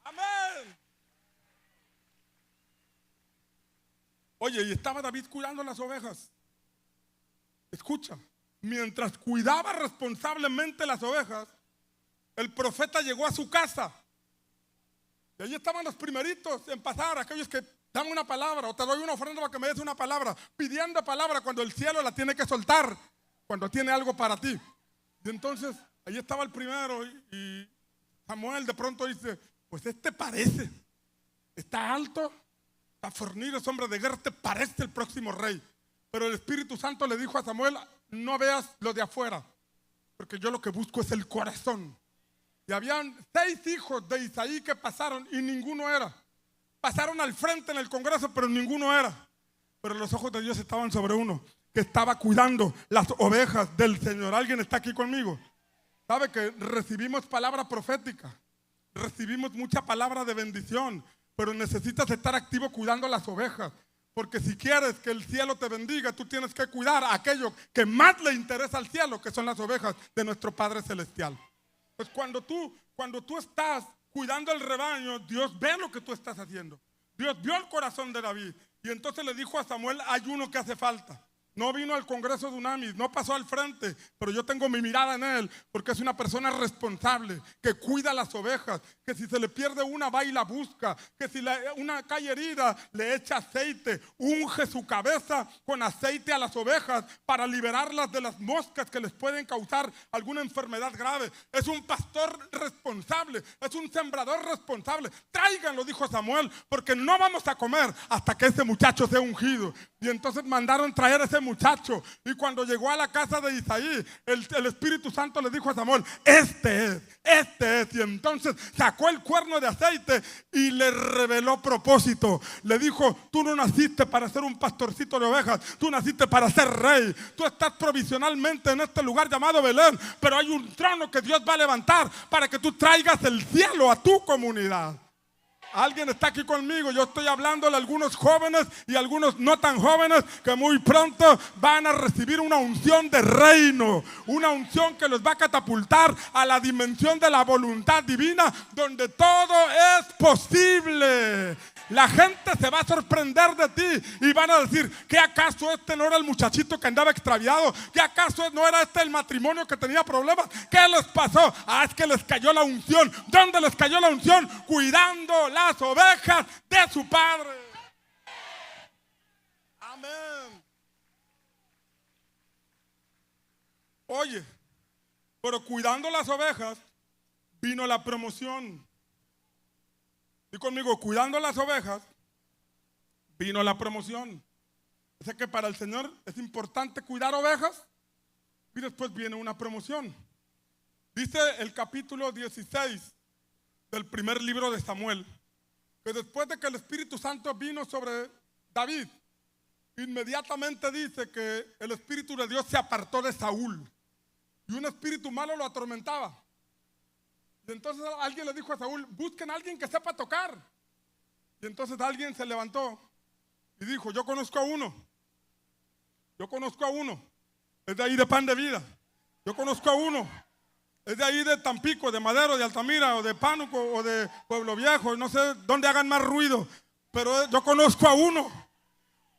Amén. Oye, y estaba David cuidando las ovejas. Escucha, mientras cuidaba responsablemente las ovejas, el profeta llegó a su casa. Y allí estaban los primeritos en pasar, aquellos que dan una palabra o te doy una ofrenda para que me des una palabra, pidiendo palabra cuando el cielo la tiene que soltar, cuando tiene algo para ti. Y entonces, allí estaba el primero y Samuel de pronto dice, pues parece, está alto, está fornido, es hombre de guerra, parece el próximo rey. Pero el Espíritu Santo le dijo a Samuel, no veas lo de afuera, porque yo lo que busco es el corazón. Y habían 6 hijos de Isaí que pasaron y ninguno era. Pasaron al frente en el Congreso, pero ninguno era. Pero los ojos de Dios estaban sobre uno, que estaba cuidando las ovejas del Señor. ¿Alguien está aquí conmigo? ¿Sabe que recibimos palabra profética? Recibimos mucha palabra de bendición, pero necesitas estar activo cuidando las ovejas. Porque si quieres que el cielo te bendiga, tú tienes que cuidar aquello que más le interesa al cielo, que son las ovejas de nuestro Padre Celestial. Pues cuando tú estás cuidando el rebaño, Dios ve lo que tú estás haciendo. Dios vio el corazón de David. Y entonces le dijo a Samuel, hay uno que hace falta. No vino al Congreso de Unamis, no pasó al frente, pero yo tengo mi mirada en él, porque es una persona responsable, que cuida las ovejas, que si se le pierde una va y la busca, que si una cae herida le echa aceite, unge su cabeza con aceite a las ovejas para liberarlas de las moscas que les pueden causar alguna enfermedad grave. Es un pastor responsable, es un sembrador responsable. Tráiganlo, dijo Samuel, porque no vamos a comer hasta que ese muchacho sea ungido. Y entonces mandaron traer a ese muchacho. Y cuando llegó a la casa de Isaí, el Espíritu Santo le dijo a Samuel, este es. Y entonces sacó el cuerno de aceite y le reveló propósito. Le dijo, tú no naciste para ser un pastorcito de ovejas, tú naciste para ser rey. Tú estás provisionalmente en este lugar llamado Belén, pero hay un trono que Dios va a levantar para que tú traigas el cielo a tu comunidad. Alguien está aquí conmigo. Yo estoy hablándole a algunos jóvenes y a algunos no tan jóvenes que muy pronto van a recibir una unción de reino, una unción que los va a catapultar a la dimensión de la voluntad divina, donde todo es posible. La gente se va a sorprender de ti y van a decir, ¿qué acaso no era el muchachito que andaba extraviado? ¿Qué acaso no era el matrimonio que tenía problemas? ¿Qué les pasó? Es que les cayó la unción. ¿Dónde les cayó la unción? Cuidando las ovejas de su padre. Amén. Oye, pero cuidando las ovejas vino la promoción. Y conmigo, cuidando las ovejas, vino la promoción. O sea que para el Señor es importante cuidar ovejas y después viene una promoción. Dice el capítulo 16 del primer libro de Samuel, que después de que el Espíritu Santo vino sobre David, inmediatamente dice que el Espíritu de Dios se apartó de Saúl y un espíritu malo lo atormentaba. Y entonces alguien le dijo a Saúl, busquen a alguien que sepa tocar. Y entonces alguien se levantó y dijo, yo conozco a uno, es de ahí de Pan de Vida. Yo conozco a uno, es de ahí de Tampico, de Madero, de Altamira, o de Pánuco, o de Pueblo Viejo, no sé dónde hagan más ruido, pero yo conozco a uno,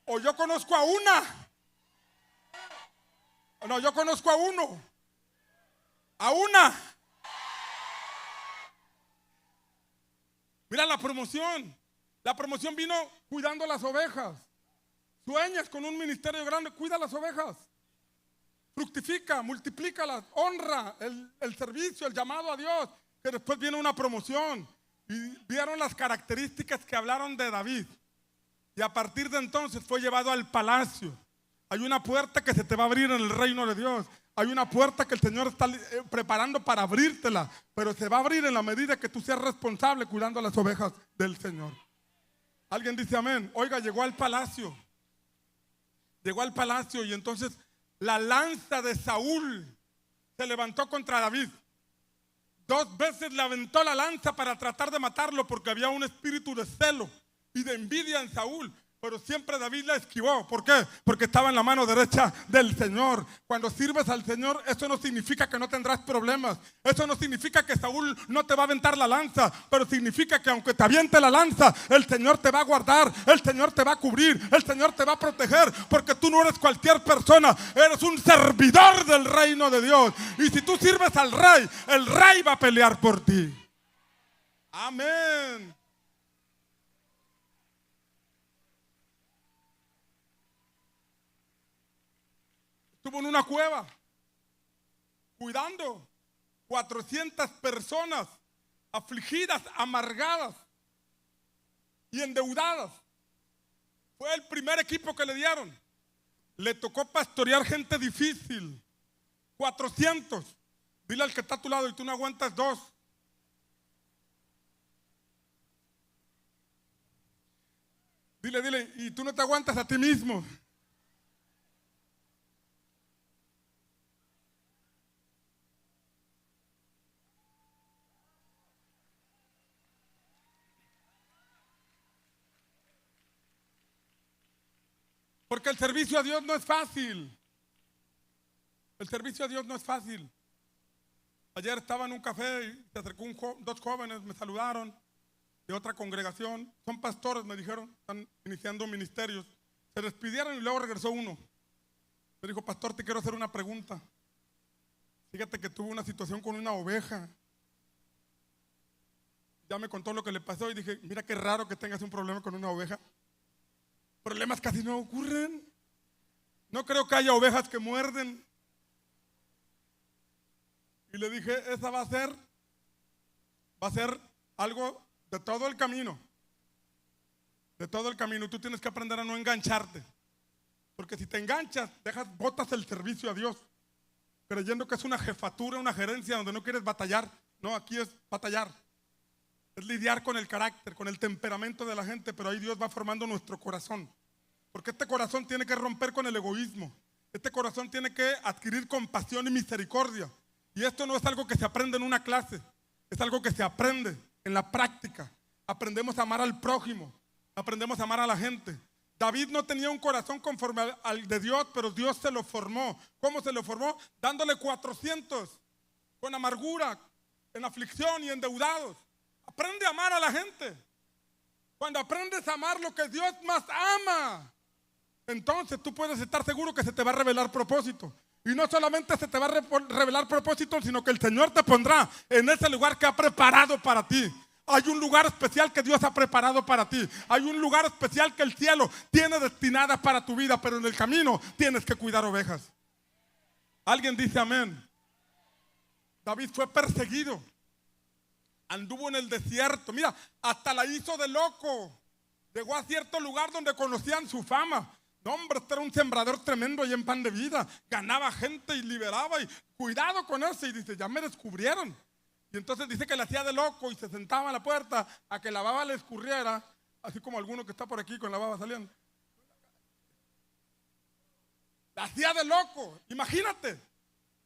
o yo conozco a una. No, yo conozco a uno, a una. Mira la promoción. La promoción vino cuidando las ovejas. Sueñas con un ministerio grande, cuida las ovejas. Fructifica, multiplícalas, honra el servicio, el llamado a Dios. Que después viene una promoción. Y vieron las características que hablaron de David. Y a partir de entonces fue llevado al palacio. Hay una puerta que se te va a abrir en el reino de Dios. Hay una puerta que el Señor está preparando para abrírtela, pero se va a abrir en la medida que tú seas responsable cuidando las ovejas del Señor. Alguien dice amén. Oiga, llegó al palacio y entonces la lanza de Saúl se levantó contra David. 2 veces le aventó la lanza para tratar de matarlo porque había un espíritu de celo y de envidia en Saúl. Pero siempre David la esquivó. ¿Por qué? Porque estaba en la mano derecha del Señor. Cuando sirves al Señor, eso no significa que no tendrás problemas. Eso no significa que Saúl no te va a aventar la lanza. Pero significa que aunque te aviente la lanza, el Señor te va a guardar. El Señor te va a cubrir. El Señor te va a proteger. Porque tú no eres cualquier persona. Eres un servidor del reino de Dios. Y si tú sirves al rey, el rey va a pelear por ti. Amén. Estuvo en una cueva cuidando 400 personas afligidas, amargadas y endeudadas. Fue el primer equipo que le dieron. Le tocó pastorear gente difícil. 400. Dile al que está a tu lado: y tú no aguantas 2. Dile, y tú no te aguantas a ti mismo. Porque el servicio a Dios no es fácil. El servicio a Dios no es fácil. Ayer estaba en un café y se acercó dos jóvenes, me saludaron, de otra congregación. Son pastores, me dijeron, están iniciando ministerios. Se despidieron y luego regresó uno. Me dijo: pastor, te quiero hacer una pregunta. Fíjate que tuve una situación con una oveja. Ya me contó lo que le pasó y dije: mira qué raro que tengas un problema con una oveja. Problemas casi no ocurren. No creo que haya ovejas que muerden. Y le dije: esa va a ser algo de todo el camino. De todo el camino. Tú tienes que aprender a no engancharte. Porque si te enganchas, botas el servicio a Dios, creyendo que es una jefatura, una gerencia donde no quieres batallar. No, aquí es batallar. Es lidiar con el carácter, con el temperamento de la gente, pero ahí Dios va formando nuestro corazón. Porque este corazón tiene que romper con el egoísmo. Este corazón tiene que adquirir compasión y misericordia. Y esto no es algo que se aprende en una clase, es algo que se aprende en la práctica. Aprendemos a amar al prójimo, aprendemos a amar a la gente. David no tenía un corazón conforme al de Dios, pero Dios se lo formó. ¿Cómo se lo formó? Dándole 400, con amargura, en aflicción y endeudados. Aprende a amar a la gente. Cuando aprendes a amar lo que Dios más ama, entonces tú puedes estar seguro que se te va a revelar propósito. Y no solamente se te va a revelar propósito, sino que el Señor te pondrá en ese lugar que ha preparado para ti. Hay un lugar especial que Dios ha preparado para ti. Hay un lugar especial que el cielo tiene destinada para tu vida, pero en el camino tienes que cuidar ovejas. ¿Alguien dice amén? David fue perseguido. Anduvo en el desierto. Mira, hasta la hizo de loco. Llegó a cierto lugar donde conocían su fama. No, hombre, este era un sembrador tremendo ahí en Pan de Vida. Ganaba gente y liberaba. Y cuidado con eso. Y dice: ya me descubrieron. Y entonces dice que le hacía de loco y se sentaba a la puerta a que la baba le escurriera. Así como alguno que está por aquí con la baba saliendo. La hacía de loco. Imagínate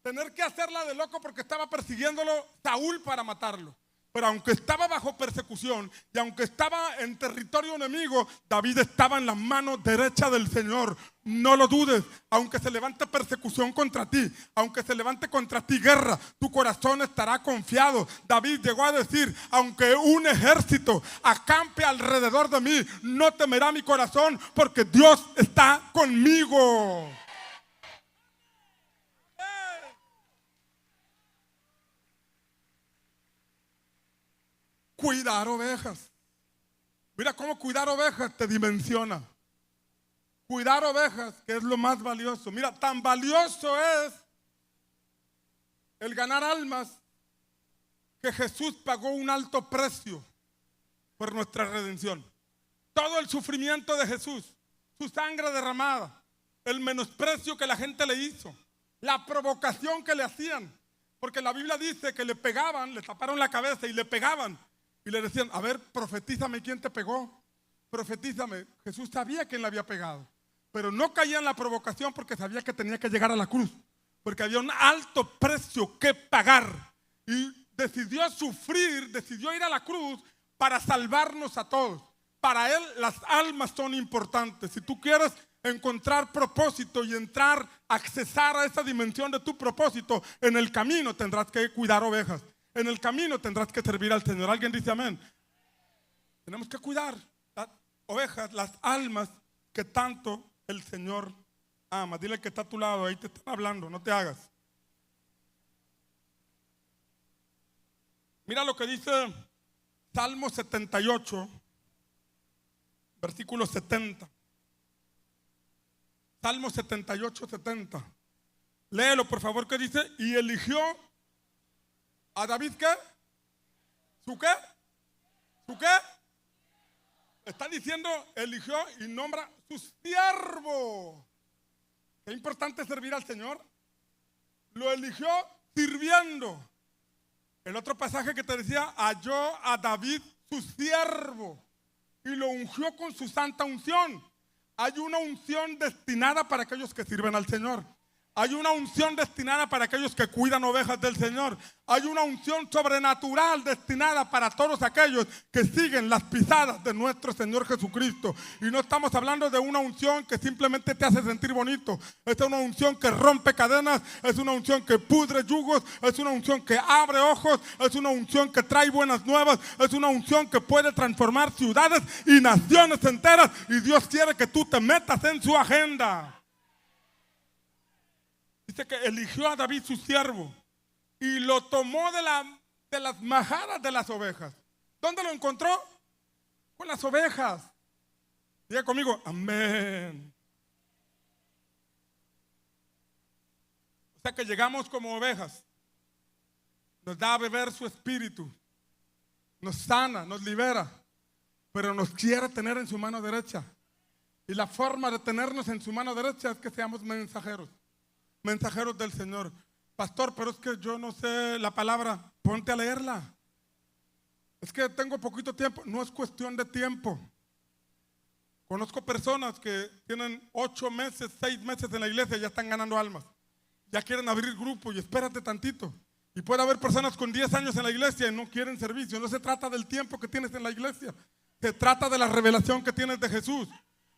tener que hacerla de loco porque estaba persiguiéndolo Saúl para matarlo. Pero aunque estaba bajo persecución y aunque estaba en territorio enemigo, David estaba en la mano derecha del Señor. No lo dudes. Aunque se levante persecución contra ti, aunque se levante contra ti guerra, tu corazón estará confiado. David llegó a decir: aunque un ejército acampe alrededor de mí, no temerá mi corazón, porque Dios está conmigo. Cuidar ovejas. Mira cómo cuidar ovejas te dimensiona. Cuidar ovejas, que es lo más valioso. Mira, tan valioso es el ganar almas que Jesús pagó un alto precio por nuestra redención. Todo el sufrimiento de Jesús, su sangre derramada, el menosprecio que la gente le hizo, la provocación que le hacían. Porque la Biblia dice que le pegaban, le taparon la cabeza y le pegaban. Y le decían: a ver, profetízame quién te pegó. Profetízame. Jesús sabía quién le había pegado, pero no caía en la provocación porque sabía que tenía que llegar a la cruz, porque había un alto precio que pagar. Y decidió sufrir, decidió ir a la cruz para salvarnos a todos. Para Él las almas son importantes. Si tú quieres encontrar propósito y entrar, accesar a esa dimensión de tu propósito, en el camino tendrás que cuidar ovejas. En el camino tendrás que servir al Señor. ¿Alguien dice amén? Tenemos que cuidar las ovejas, las almas que tanto el Señor ama. Dile que está a tu lado, ahí te están hablando, no te hagas. Mira lo que dice Salmo 78, versículo 70. Salmo 78, 70. Léelo, por favor, que dice: y eligió a David, ¿qué? ¿Su qué? ¿Su qué? Está diciendo, eligió y nombra su siervo. Qué importante servir al Señor. Lo eligió sirviendo. El otro pasaje que te decía, halló a David su siervo y lo ungió con su santa unción. Hay una unción destinada para aquellos que sirven al Señor. Hay una unción destinada para aquellos que cuidan ovejas del Señor. Hay una unción sobrenatural destinada para todos aquellos que siguen las pisadas de nuestro Señor Jesucristo. Y no estamos hablando de una unción que simplemente te hace sentir bonito. Es una unción que rompe cadenas, es una unción que pudre yugos, es una unción que abre ojos, es una unción que trae buenas nuevas, es una unción que puede transformar ciudades y naciones enteras. Y Dios quiere que tú te metas en su agenda. Dice que eligió a David su siervo y lo tomó de las majadas de las ovejas. ¿Dónde lo encontró? Con las ovejas. Diga conmigo, amén. O sea que llegamos como ovejas. Nos da a beber su espíritu. Nos sana, nos libera. Pero nos quiere tener en su mano derecha. Y la forma de tenernos en su mano derecha es que seamos mensajeros. Mensajeros del Señor. Pastor, pero es que yo no sé la palabra. Ponte a leerla. Es que tengo poquito tiempo. No es cuestión de tiempo. Conozco personas que tienen 8 meses, 6 meses en la iglesia y ya están ganando almas. Ya quieren abrir grupo y espérate tantito. Y puede haber personas con 10 años en la iglesia y no quieren servicio. No se trata del tiempo que tienes en la iglesia. Se trata de la revelación que tienes de Jesús.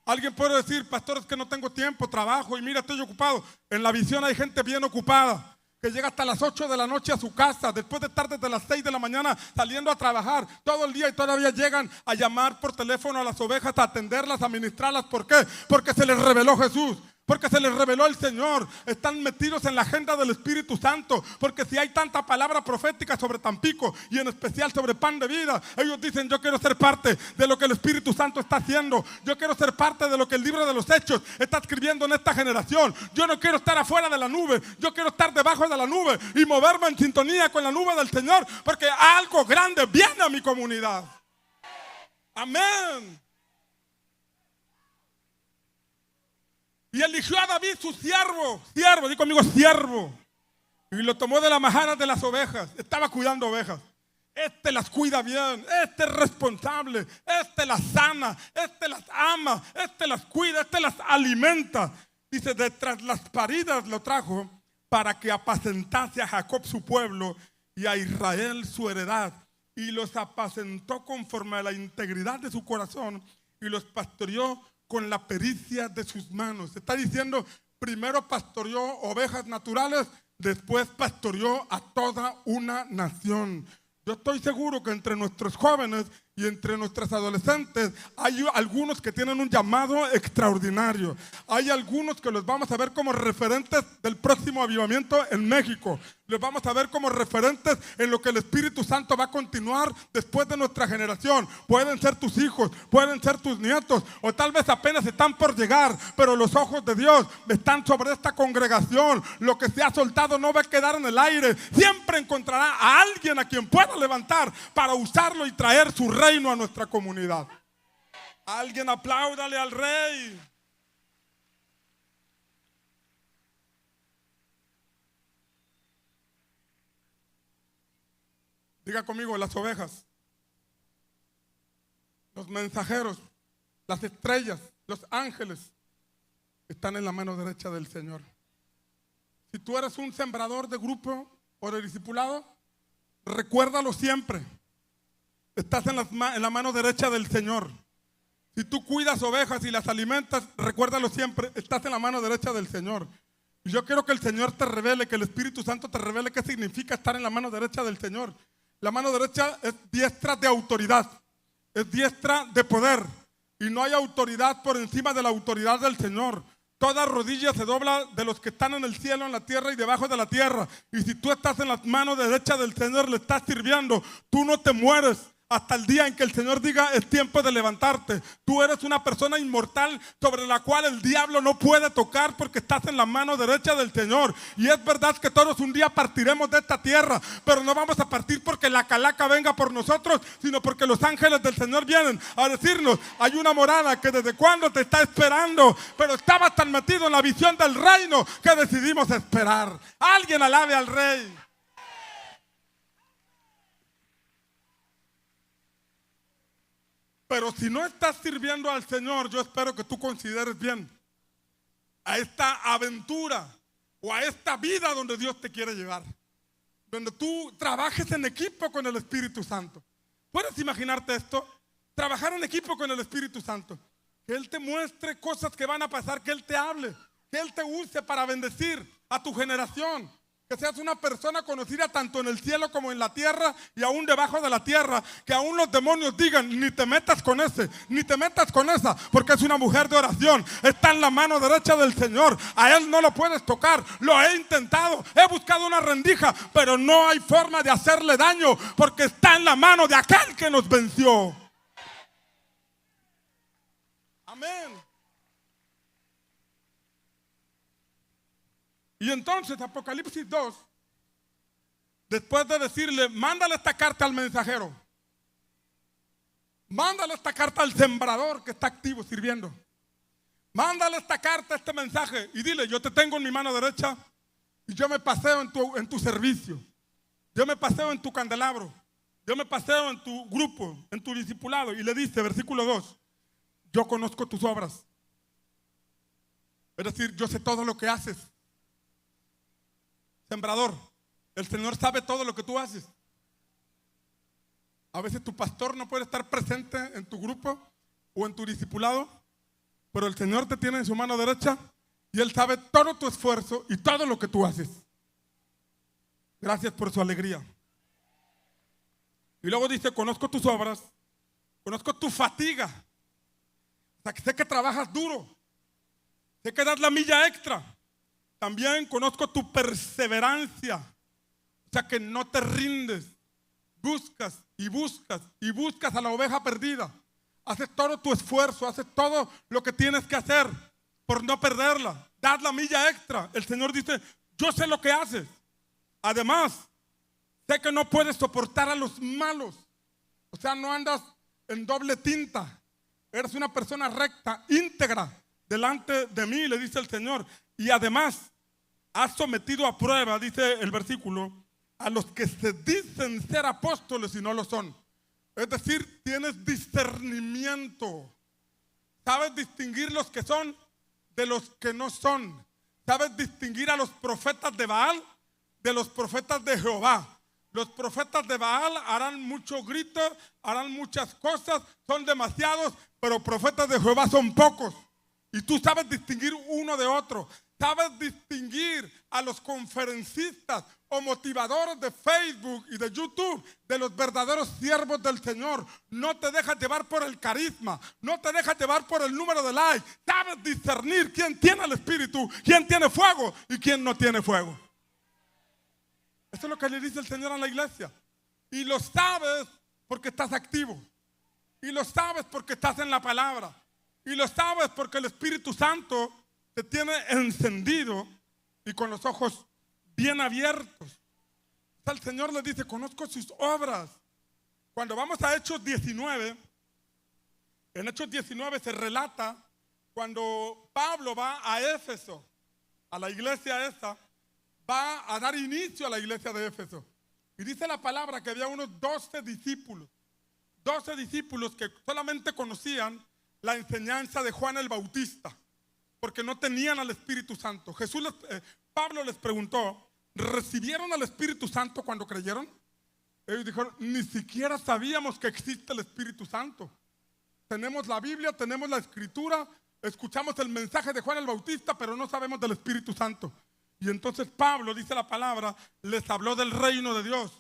Alguien puede decir, pastor, es que no tengo tiempo, trabajo y mira, estoy ocupado. En la visión hay gente bien ocupada que llega hasta las 8 de la noche a su casa, después de estar desde las 6 de la mañana saliendo a trabajar todo el día y todavía llegan a llamar por teléfono a las ovejas, a atenderlas, a ministrarlas. ¿Por qué? Porque se les reveló Jesús. Porque se les reveló el Señor. Están metidos en la agenda del Espíritu Santo. Porque si hay tanta palabra profética sobre Tampico y en especial sobre Pan de Vida, ellos dicen, yo quiero ser parte de lo que el Espíritu Santo está haciendo. Yo quiero ser parte de lo que el libro de los Hechos está escribiendo en esta generación. Yo no quiero estar afuera de la nube. Yo quiero estar debajo de la nube y moverme en sintonía con la nube del Señor. Porque algo grande viene a mi comunidad. Amén. Y eligió a David su siervo, di conmigo siervo, y lo tomó de la majada de las ovejas. Estaba cuidando ovejas. Este las cuida bien, este es responsable, este las sana, este las ama, este las cuida, este las alimenta. Dice, de tras las paridas lo trajo para que apacentase a Jacob su pueblo y a Israel su heredad. Y los apacentó conforme a la integridad de su corazón y los pastoreó con la pericia de sus manos. Está diciendo, primero pastoreó ovejas naturales, después pastoreó a toda una nación. Yo estoy seguro que entre nuestros jóvenes y entre nuestros adolescentes hay algunos que tienen un llamado extraordinario. Hay algunos que los vamos a ver como referentes del próximo avivamiento en México. Los vamos a ver como referentes en lo que el Espíritu Santo va a continuar después de nuestra generación. Pueden ser tus hijos, pueden ser tus nietos, o tal vez apenas están por llegar, pero los ojos de Dios están sobre esta congregación. Lo que se ha soltado no va a quedar en el aire. Siempre encontrará a alguien a quien pueda levantar para usarlo y traer su reino a nuestra comunidad. Alguien apláudale al Rey. Diga conmigo, las ovejas, los mensajeros, las estrellas, los ángeles están en la mano derecha del Señor. Si tú eres un sembrador de grupo o de discipulado, recuérdalo siempre. Estás en la mano derecha del Señor. Si tú cuidas ovejas y las alimentas, recuérdalo siempre, estás en la mano derecha del Señor. Y yo quiero que el Señor te revele, que el Espíritu Santo te revele qué significa estar en la mano derecha del Señor. La mano derecha es diestra de autoridad, es diestra de poder. Y no hay autoridad por encima de la autoridad del Señor. Toda rodilla se dobla de los que están en el cielo, en la tierra y debajo de la tierra. Y si tú estás en la mano derecha del Señor, le estás sirviendo, tú no te mueres hasta el día en que el Señor diga es tiempo de levantarte. Tú eres una persona inmortal sobre la cual el diablo no puede tocar porque estás en la mano derecha del Señor. Y es verdad que todos un día partiremos de esta tierra, pero no vamos a partir porque la calaca venga por nosotros, sino porque los ángeles del Señor vienen a decirnos, hay una morada que desde cuando te está esperando, pero estabas tan metido en la visión del reino que decidimos esperar. Alguien alabe al Rey. Pero si no estás sirviendo al Señor, yo espero que tú consideres bien a esta aventura o a esta vida donde Dios te quiere llevar. Donde tú trabajes en equipo con el Espíritu Santo. ¿Puedes imaginarte esto? Trabajar en equipo con el Espíritu Santo. Que Él te muestre cosas que van a pasar, que Él te hable, que Él te use para bendecir a tu generación. Que seas una persona conocida tanto en el cielo como en la tierra y aún debajo de la tierra. Que aún los demonios digan, ni te metas con ese, ni te metas con esa, porque es una mujer de oración. Está en la mano derecha del Señor. A Él no lo puedes tocar. Lo he intentado. He buscado una rendija, pero no hay forma de hacerle daño porque está en la mano de aquel que nos venció. Amén. Y entonces Apocalipsis 2, después de decirle, mándale esta carta al mensajero, mándale esta carta al sembrador que está activo sirviendo, mándale esta carta, este mensaje y dile, yo te tengo en mi mano derecha y yo me paseo en tu servicio, yo me paseo en tu candelabro, yo me paseo en tu grupo, en tu discipulado. Y le dice, versículo 2, yo conozco tus obras, es decir, yo sé todo lo que haces. Sembrador, el Señor sabe todo lo que tú haces. A veces tu pastor no puede estar presente en tu grupo o en tu discipulado, pero el Señor te tiene en su mano derecha y Él sabe todo tu esfuerzo y todo lo que tú haces. Gracias por su alegría. Y luego dice, conozco tus obras, conozco tu fatiga. O sea, que sé que trabajas duro, sé que das la milla extra. También conozco tu perseverancia, o sea que no te rindes, buscas y buscas y buscas a la oveja perdida. Haces todo tu esfuerzo, haces todo lo que tienes que hacer por no perderla. Das la milla extra. El Señor dice, yo sé lo que haces. Además, sé que no puedes soportar a los malos. O sea, no andas en doble tinta. Eres una persona recta, íntegra delante de mí, le dice el Señor. Y además, has sometido a prueba, dice el versículo, a los que se dicen ser apóstoles y no lo son. Es decir, tienes discernimiento. Sabes distinguir los que son de los que no son. Sabes distinguir a los profetas de Baal de los profetas de Jehová. Los profetas de Baal harán mucho grito, harán muchas cosas, son demasiados, pero profetas de Jehová son pocos. Y tú sabes distinguir uno de otro. Sabes distinguir a los conferencistas o motivadores de Facebook y de YouTube de los verdaderos siervos del Señor. No te dejas llevar por el carisma, no te dejas llevar por el número de likes. Sabes discernir quién tiene el Espíritu, quién tiene fuego y quién no tiene fuego. Eso es lo que le dice el Señor a la iglesia. Y lo sabes porque estás activo. Y lo sabes porque estás en la palabra. Y lo sabes porque el Espíritu Santo te tiene encendido y con los ojos bien abiertos. O sea, el Señor le dice, conozco sus obras. Cuando vamos a Hechos 19, en Hechos 19 se relata cuando Pablo va a Éfeso, a la iglesia esa, va a dar inicio a la iglesia de Éfeso. Y dice la palabra que había unos 12 discípulos que solamente conocían la enseñanza de Juan el Bautista, porque no tenían al Espíritu Santo. Pablo les preguntó, ¿recibieron al Espíritu Santo cuando creyeron? Ellos dijeron, ni siquiera sabíamos que existe el Espíritu Santo. tenemos la Biblia, tenemos la Escritura, escuchamos el mensaje de Juan el Bautista, pero no sabemos del Espíritu Santo. Y entonces Pablo, dice la palabra, les habló del reino de Dios,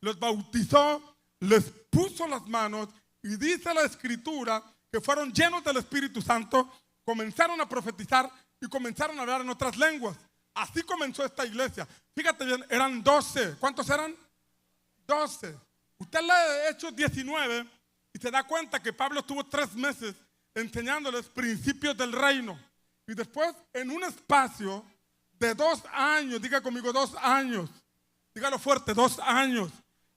los bautizó, les puso las manos y dice la Escritura que fueron llenos del Espíritu Santo, comenzaron a profetizar y comenzaron a hablar en otras lenguas. Así comenzó esta iglesia. Fíjate bien, eran 12. ¿Cuántos eran? 12. Usted lee Hechos 19 y se da cuenta que Pablo estuvo 3 meses enseñándoles principios del reino. Y después, en un espacio de 2 años, diga conmigo 2 años, dígalo fuerte, 2 años.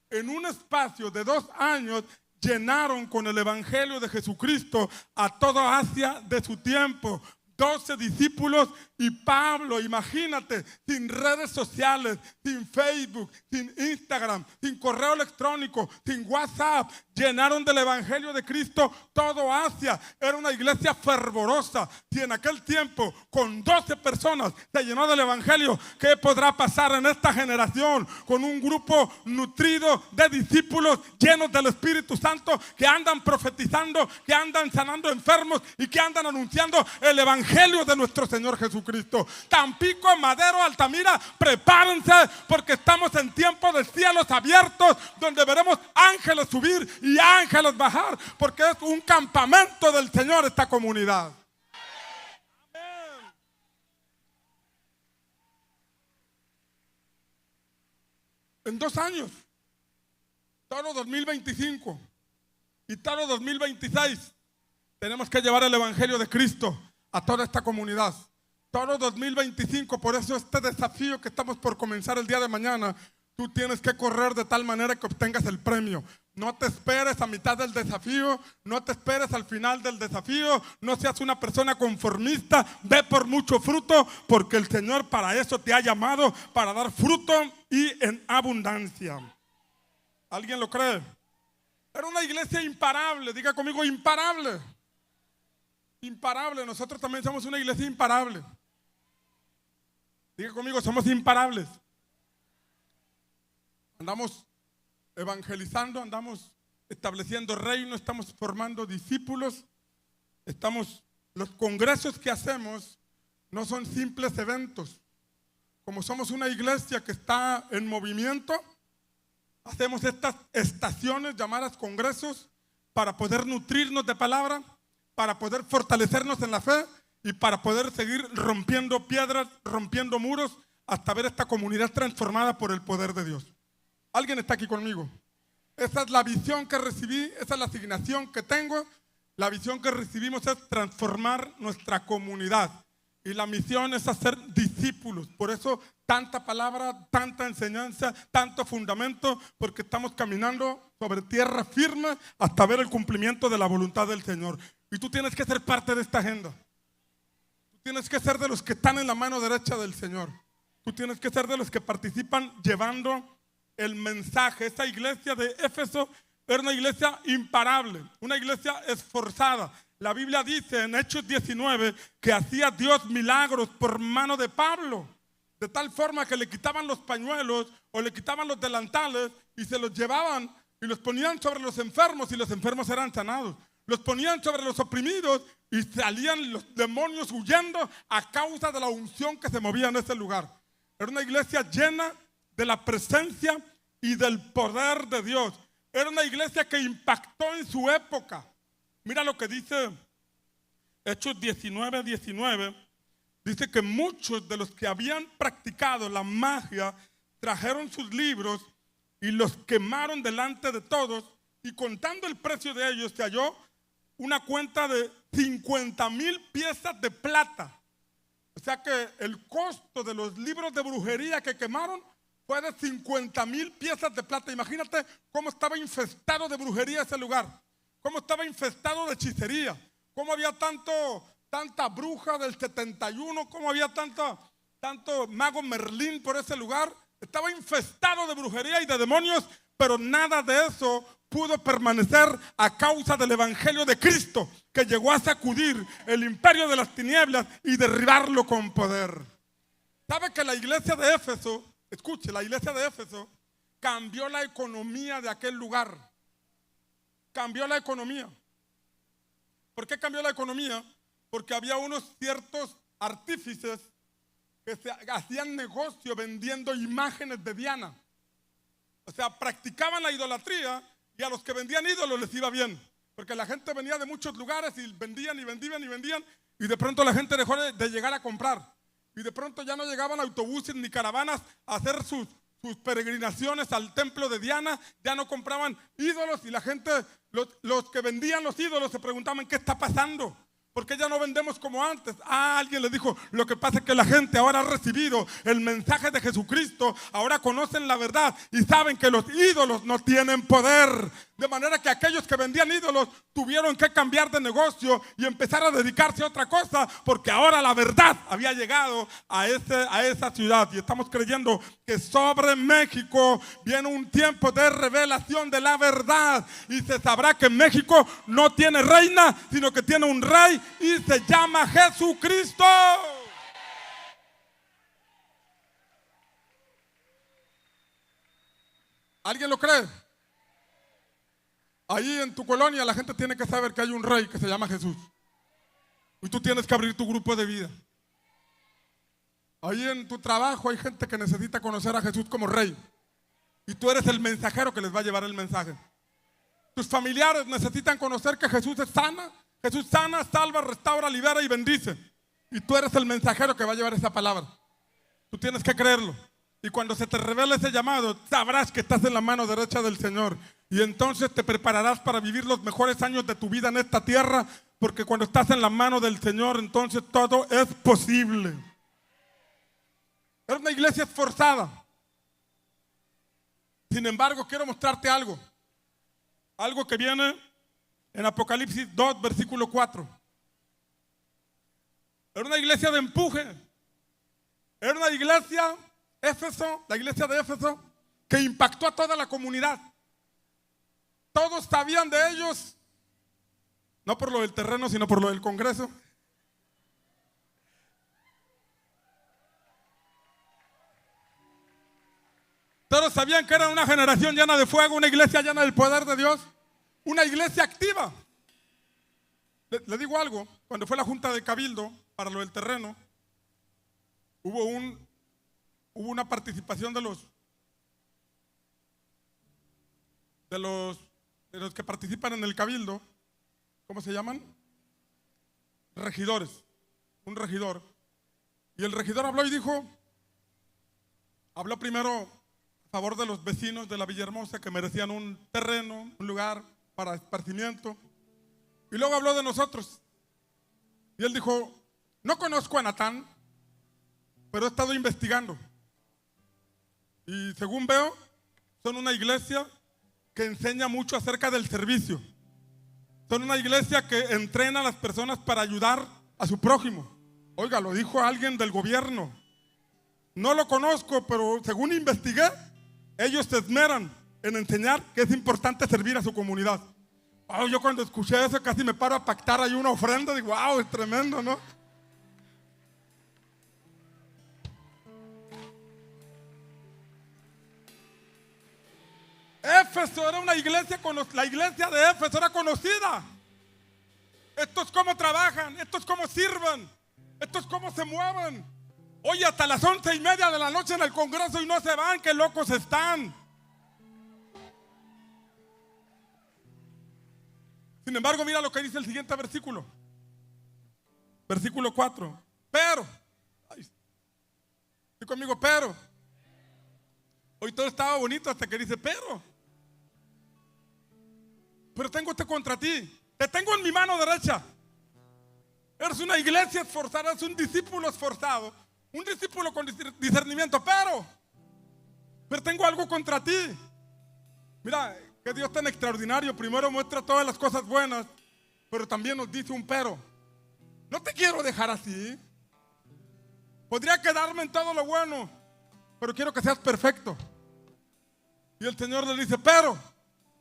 En un espacio de 2 años llenaron con el evangelio de Jesucristo a toda Asia de su tiempo. 12 discípulos y Pablo, imagínate, sin redes sociales, sin Facebook, sin Instagram, sin correo electrónico, sin WhatsApp, llenaron del evangelio de Cristo todo Asia. Era una iglesia fervorosa. Si en aquel tiempo con 12 personas se llenó del evangelio, ¿qué podrá pasar en esta generación con un grupo nutrido de discípulos llenos del Espíritu Santo que andan profetizando, que andan sanando enfermos y que andan anunciando el evangelio de nuestro Señor Jesucristo? Tampico, Madero, Altamira, prepárense porque estamos en tiempo de cielos abiertos donde veremos ángeles subir y ángeles bajar, porque es un campamento del Señor esta comunidad. Amén. En 2 años, todo 2025 y todo 2026, tenemos que llevar el evangelio de Cristo a toda esta comunidad. Todo 2025, por eso este desafío que estamos por comenzar el día de mañana, tú tienes que correr de tal manera que obtengas el premio. No te esperes a mitad del desafío, no te esperes al final del desafío, no seas una persona conformista, ve por mucho fruto, porque el Señor para eso te ha llamado, para dar fruto y en abundancia. ¿Alguien lo cree? Era una iglesia imparable, diga conmigo imparable. Imparable, nosotros también somos una iglesia imparable. Diga conmigo, somos imparables. Andamos evangelizando, andamos estableciendo reino, estamos formando discípulos, los congresos que hacemos no son simples eventos. Como somos una iglesia que está en movimiento, hacemos estas estaciones llamadas congresos para poder nutrirnos de palabra, para poder fortalecernos en la fe y para poder seguir rompiendo piedras, rompiendo muros, hasta ver esta comunidad transformada por el poder de Dios. ¿Alguien está aquí conmigo? Esa es la visión que recibí, esa es la asignación que tengo. La visión que recibimos es transformar nuestra comunidad. Y la misión es hacer discípulos. Por eso tanta palabra, tanta enseñanza, tanto fundamento, porque estamos caminando sobre tierra firme hasta ver el cumplimiento de la voluntad del Señor. Y tú tienes que ser parte de esta agenda. Tú tienes que ser de los que están en la mano derecha del Señor. Tú tienes que ser de los que participan llevando el mensaje. Esta iglesia de Éfeso era una iglesia imparable, una iglesia esforzada. La Biblia dice en Hechos 19 que hacía Dios milagros por mano de Pablo, de tal forma que le quitaban los pañuelos o le quitaban los delantales y se los llevaban y los ponían sobre los enfermos y los enfermos eran sanados. Los ponían sobre los oprimidos y salían los demonios huyendo a causa de la unción que se movía en ese lugar. Era una iglesia llena de la presencia y del poder de Dios. Era una iglesia que impactó en su época. Mira lo que dice Hechos 19:19. Dice que muchos de los que habían practicado la magia trajeron sus libros y los quemaron delante de todos, y contando el precio de ellos se halló una cuenta de 50,000 piezas de plata. O sea que el costo de los libros de brujería que quemaron fue de 50,000 piezas de plata. Imagínate cómo estaba infestado de brujería ese lugar, cómo estaba infestado de hechicería, cómo había tanta bruja del 71, cómo había tanto mago Merlín por ese lugar. Estaba infestado de brujería y de demonios, pero nada de eso pudo permanecer a causa del evangelio de Cristo, que llegó a sacudir el imperio de las tinieblas y derribarlo con poder. ¿Sabe que la iglesia de Éfeso, escuche, la iglesia de Éfeso cambió la economía de aquel lugar? Cambió la economía. ¿Por qué cambió la economía? Porque había unos ciertos artífices que hacían negocio vendiendo imágenes de Diana. O sea, practicaban la idolatría y a los que vendían ídolos les iba bien. Porque la gente venía de muchos lugares y vendían y vendían y vendían. Y de pronto la gente dejó de llegar a comprar. Y de pronto ya no llegaban autobuses ni caravanas a hacer sus peregrinaciones al templo de Diana. Ya no compraban ídolos y la gente, los que vendían los ídolos se preguntaban ¿qué está pasando? ¿Por qué ya no vendemos como antes? Alguien le dijo, lo que pasa es que la gente ahora ha recibido el mensaje de Jesucristo, ahora conocen la verdad y saben que los ídolos no tienen poder. De manera que aquellos que vendían ídolos tuvieron que cambiar de negocio y empezar a dedicarse a otra cosa, porque ahora la verdad había llegado a esa ciudad. Y estamos creyendo que sobre México viene un tiempo de revelación de la verdad y se sabrá que México no tiene reina, sino que tiene un rey y se llama Jesucristo. ¿Alguien lo cree? Ahí en tu colonia la gente tiene que saber que hay un rey que se llama Jesús. Y tú tienes que abrir tu grupo de vida. Ahí en tu trabajo hay gente que necesita conocer a Jesús como rey. Y tú eres el mensajero que les va a llevar el mensaje. Tus familiares necesitan conocer que Jesús es sana. Jesús sana, salva, restaura, libera y bendice. Y tú eres el mensajero que va a llevar esa palabra. Tú tienes que creerlo. Y cuando se te revele ese llamado, sabrás que estás en la mano derecha del Señor. Y entonces te prepararás para vivir los mejores años de tu vida en esta tierra. Porque cuando estás en la mano del Señor, entonces todo es posible. Era una iglesia esforzada. Sin embargo, quiero mostrarte algo. Algo que viene en Apocalipsis 2, versículo 4. Era una iglesia de empuje. Era una iglesia, Éfeso, la iglesia de Éfeso, que impactó a toda la comunidad. Todos sabían de ellos, no por lo del terreno, sino por lo del Congreso. Todos sabían que era una generación llena de fuego, una iglesia llena del poder de Dios, una iglesia activa. Le digo algo, cuando fue la junta de cabildo para lo del terreno, hubo una participación de los que participan en el cabildo. ¿Cómo se llaman? Regidores. Un regidor. Y el regidor habló y dijo, habló primero a favor de los vecinos de la Villahermosa que merecían un terreno, un lugar para esparcimiento. Y luego habló de nosotros. Y él dijo, no conozco a Natán, pero he estado investigando. Y según veo, son una iglesia que enseña mucho acerca del servicio. Son una iglesia que entrena a las personas para ayudar a su prójimo. Oiga, lo dijo alguien del gobierno. No lo conozco, pero según investigué, ellos se esmeran en enseñar que es importante servir a su comunidad. Wow, yo cuando escuché eso casi me paro a pactar ahí una ofrenda. Digo, wow, es tremendo, ¿no? Éfeso era una iglesia, la iglesia de Éfeso era conocida. Estos cómo trabajan, estos cómo sirven, estos cómo se mueven. Oye, hasta las 11:30 de la noche en el Congreso y no se van, qué locos están. Sin embargo, mira lo que dice el siguiente versículo. Versículo 4. Pero, y conmigo, pero. Hoy todo estaba bonito hasta que dice, pero tengo esto contra ti. Te tengo en mi mano derecha. Eres una iglesia esforzada, eres un discípulo esforzado, un discípulo con discernimiento, pero tengo algo contra ti. Mira, que Dios tan extraordinario. Primero muestra todas las cosas buenas, pero también nos dice un pero. No te quiero dejar así. Podría quedarme en todo lo bueno, pero quiero que seas perfecto. Y el Señor le dice, pero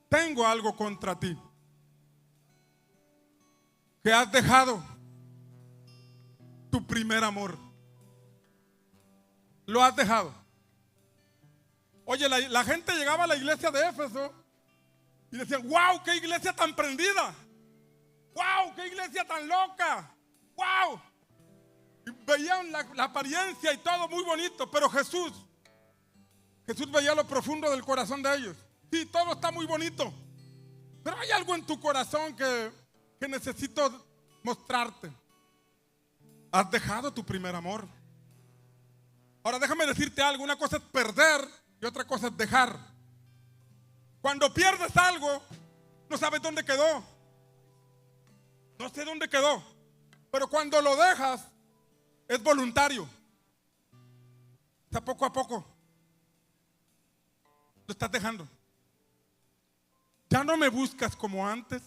tengo algo contra ti. Que has dejado tu primer amor. Lo has dejado. Oye, la gente llegaba a la iglesia de Éfeso y decían, wow, qué iglesia tan prendida. ¡Wow! ¡Qué iglesia tan loca! ¡Wow! Y veían la apariencia y todo muy bonito, pero Jesús veía lo profundo del corazón de ellos. Sí, todo está muy bonito, pero hay algo en tu corazón que necesito mostrarte. Has dejado tu primer amor. Ahora déjame decirte algo, una cosa es perder y otra cosa es dejar. Cuando pierdes algo, no sabes dónde quedó. No sé dónde quedó. Pero cuando lo dejas, es voluntario. O sea, poco a poco lo estás dejando. Ya no me buscas como antes.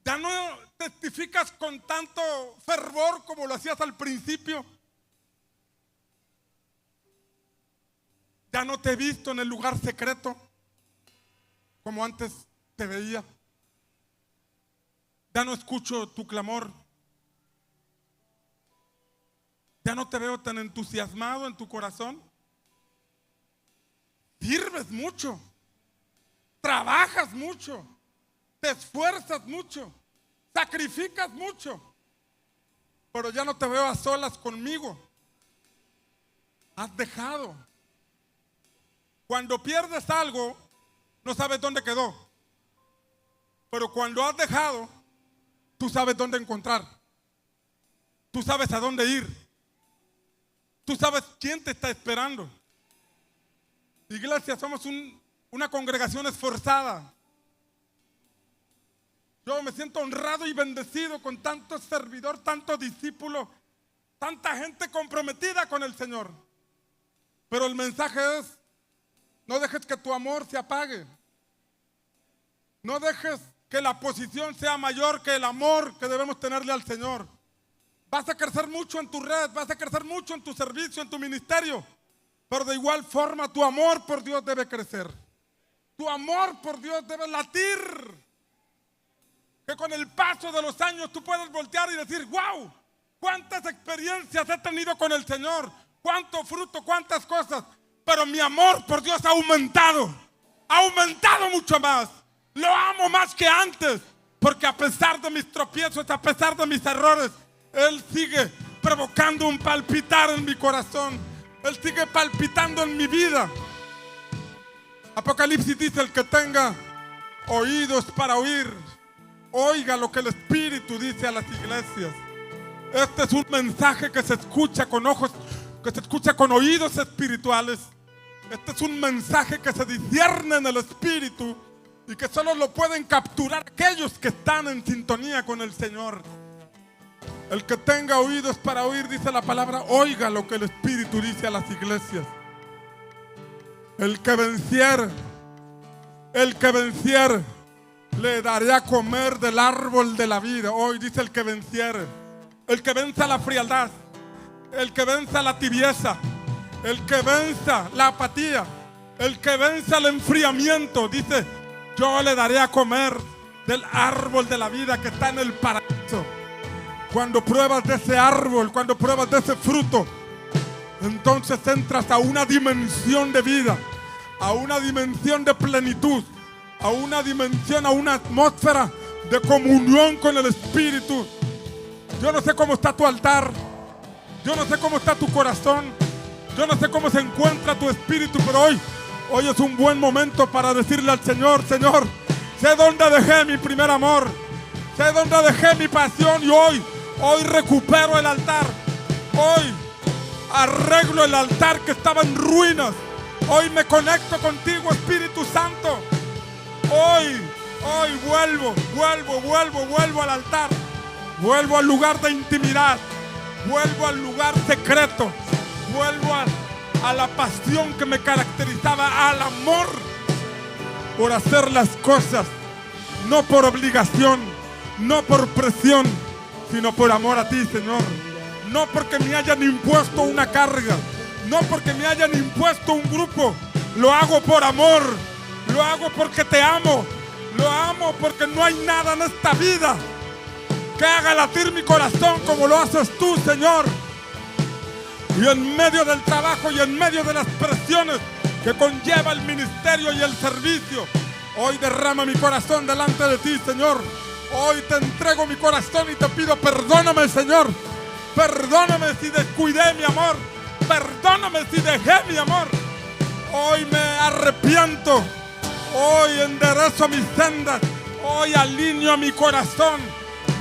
Ya no testificas con tanto fervor como lo hacías al principio. Ya no te he visto en el lugar secreto como antes te veía. Ya no escucho tu clamor. Ya no te veo tan entusiasmado en tu corazón. Sirves mucho, trabajas mucho, te esfuerzas mucho, sacrificas mucho, pero ya no te veo a solas conmigo. Has dejado. Cuando pierdes algo, no sabes dónde quedó, pero cuando has dejado, tú sabes dónde encontrar. Tú sabes a dónde ir. Tú sabes quién te está esperando. Iglesia, somos una congregación esforzada. Yo me siento honrado y bendecido con tanto servidor, tanto discípulo, tanta gente comprometida con el Señor. Pero el mensaje es: no dejes que tu amor se apague. No dejes que la posición sea mayor que el amor que debemos tenerle al Señor. Vas a crecer mucho en tu red, vas a crecer mucho en tu servicio, en tu ministerio. Pero de igual forma tu amor por Dios debe crecer. Tu amor por Dios debe latir. Que con el paso de los años tú puedas voltear y decir: wow, cuántas experiencias he tenido con el Señor, cuánto fruto, cuántas cosas. Pero mi amor por Dios ha aumentado mucho más. Lo amo más que antes, porque a pesar de mis tropiezos, a pesar de mis errores, Él sigue provocando un palpitar en mi corazón. Él sigue palpitando en mi vida. Apocalipsis dice: el que tenga oídos para oír, oiga lo que el Espíritu dice a las iglesias. Este es un mensaje que se escucha con ojos, que se escucha con oídos espirituales. Este es un mensaje que se discierne en el Espíritu y que solo lo pueden capturar aquellos que están en sintonía con el Señor. El que tenga oídos para oír, dice la palabra, oiga lo que el Espíritu dice a las iglesias. El que venciere, le daré a comer del árbol de la vida. Hoy dice el que venciere. El que venza la frialdad, el que venza la tibieza, el que venza la apatía, el que venza el enfriamiento, dice: yo le daré a comer del árbol de la vida que está en el paraíso. Cuando pruebas de ese árbol, cuando pruebas de ese fruto, entonces entras a una dimensión de vida, a una dimensión de plenitud, a una dimensión, a una atmósfera de comunión con el Espíritu. Yo no sé cómo está tu altar, yo no sé cómo está tu corazón, yo no sé cómo se encuentra tu espíritu, pero hoy es un buen momento para decirle al Señor: Señor, sé dónde dejé mi primer amor, sé dónde dejé mi pasión, y hoy recupero el altar. Hoy arreglo el altar que estaba en ruinas. Hoy me conecto contigo, Espíritu Santo. Hoy vuelvo al altar. Vuelvo al lugar de intimidad. Vuelvo al lugar secreto. Vuelvo a la pasión que me caracterizaba, al amor por hacer las cosas, no por obligación, no por presión, sino por amor a ti, Señor. No porque me hayan impuesto una carga, no porque me hayan impuesto un grupo. Lo hago por amor, lo hago porque te amo, lo amo porque no hay nada en esta vida que haga latir mi corazón como lo haces tú, Señor. Y en medio del trabajo y en medio de las presiones que conlleva el ministerio y el servicio, Hoy derrama mi corazón delante de ti, Señor. Hoy te entrego mi corazón y te pido perdóname, Señor. Perdóname si descuidé mi amor. Perdóname si dejé mi amor. Hoy me arrepiento. Hoy enderezo mis sendas. Hoy alineo mi corazón.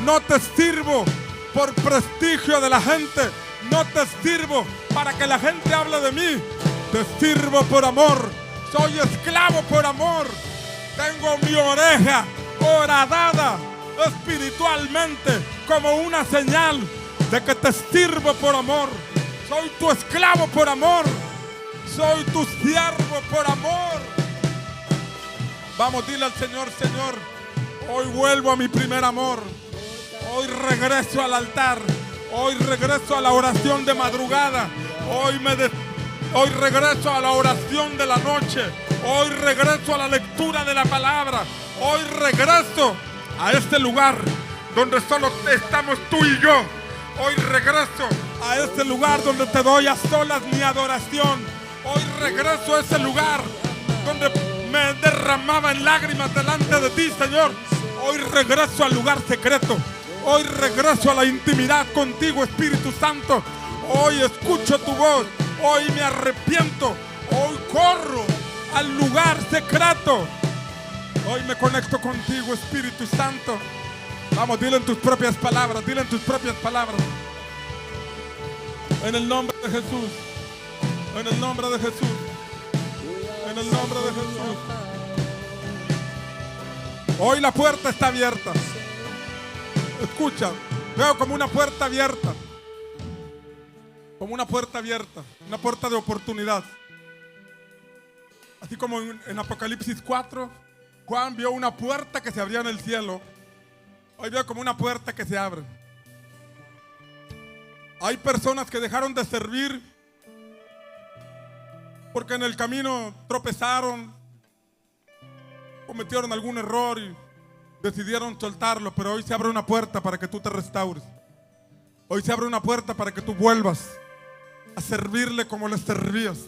No te sirvo por prestigio de la gente. No te sirvo para que la gente hable de mí. Te sirvo por amor. Soy esclavo por amor. Tengo mi oreja horadada espiritualmente como una señal de que te sirvo por amor. Soy tu esclavo por amor. Soy tu siervo por amor. Vamos, dile al Señor, Señor, hoy vuelvo a mi primer amor. Hoy regreso al altar. Hoy regreso a la oración de madrugada. Hoy regreso a la oración de la noche. Hoy regreso a la lectura de la palabra. Hoy regreso a este lugar donde solo estamos tú y yo. Hoy regreso a este lugar donde te doy a solas mi adoración. Hoy regreso a ese lugar donde me derramaba en lágrimas delante de ti, Señor. Hoy regreso al lugar secreto. Hoy regreso a la intimidad contigo, Espíritu Santo. Hoy escucho tu voz. Hoy me arrepiento. Hoy corro al lugar secreto. Hoy me conecto contigo, Espíritu Santo. Vamos, dile en tus propias palabras. Dile en tus propias palabras. En el nombre de Jesús. En el nombre de Jesús. En el nombre de Jesús. Hoy la puerta está abierta. Escucha, veo como una puerta abierta. Como una puerta abierta. Una puerta de oportunidad. Así como en Apocalipsis 4, Juan vio una puerta que se abría en el cielo. Hoy veo como una puerta que se abre. Hay personas que dejaron de servir porque en el camino tropezaron, cometieron algún error y decidieron soltarlo. Pero hoy se abre una puerta para que tú te restaures. Hoy se abre una puerta para que tú vuelvas a servirle como le servías.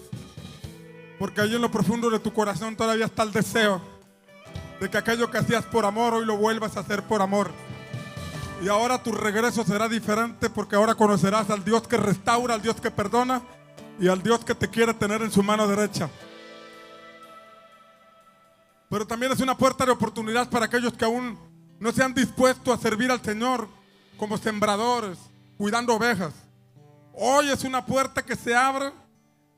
Porque ahí en lo profundo de tu corazón todavía está el deseo de que aquello que hacías por amor, hoy lo vuelvas a hacer por amor. Y ahora tu regreso será diferente, porque ahora conocerás al Dios que restaura, al Dios que perdona y al Dios que te quiere tener en su mano derecha. Pero también es una puerta de oportunidad para aquellos que aún no se han dispuesto a servir al Señor como sembradores, cuidando ovejas. Hoy es una puerta que se abre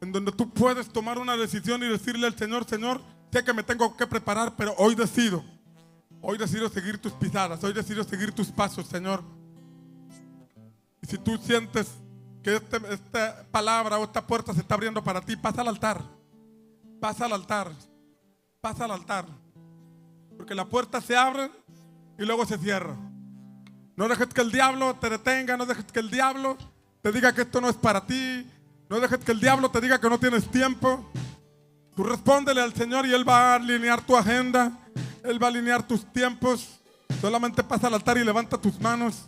en donde tú puedes tomar una decisión y decirle al Señor, Señor, sé que me tengo que preparar, pero hoy decido seguir tus pisadas, hoy decido seguir tus pasos, Señor. Y si tú sientes que esta palabra o esta puerta se está abriendo para ti, pasa al altar, pasa al altar, pasa al altar, porque la puerta se abre y luego se cierra. No dejes que el diablo te detenga, no dejes que el diablo te diga que esto no es para ti, no dejes que el diablo te diga que no tienes tiempo. Tú respóndele al Señor y Él va a alinear tu agenda, Él va a alinear tus tiempos. Solamente pasa al altar y levanta tus manos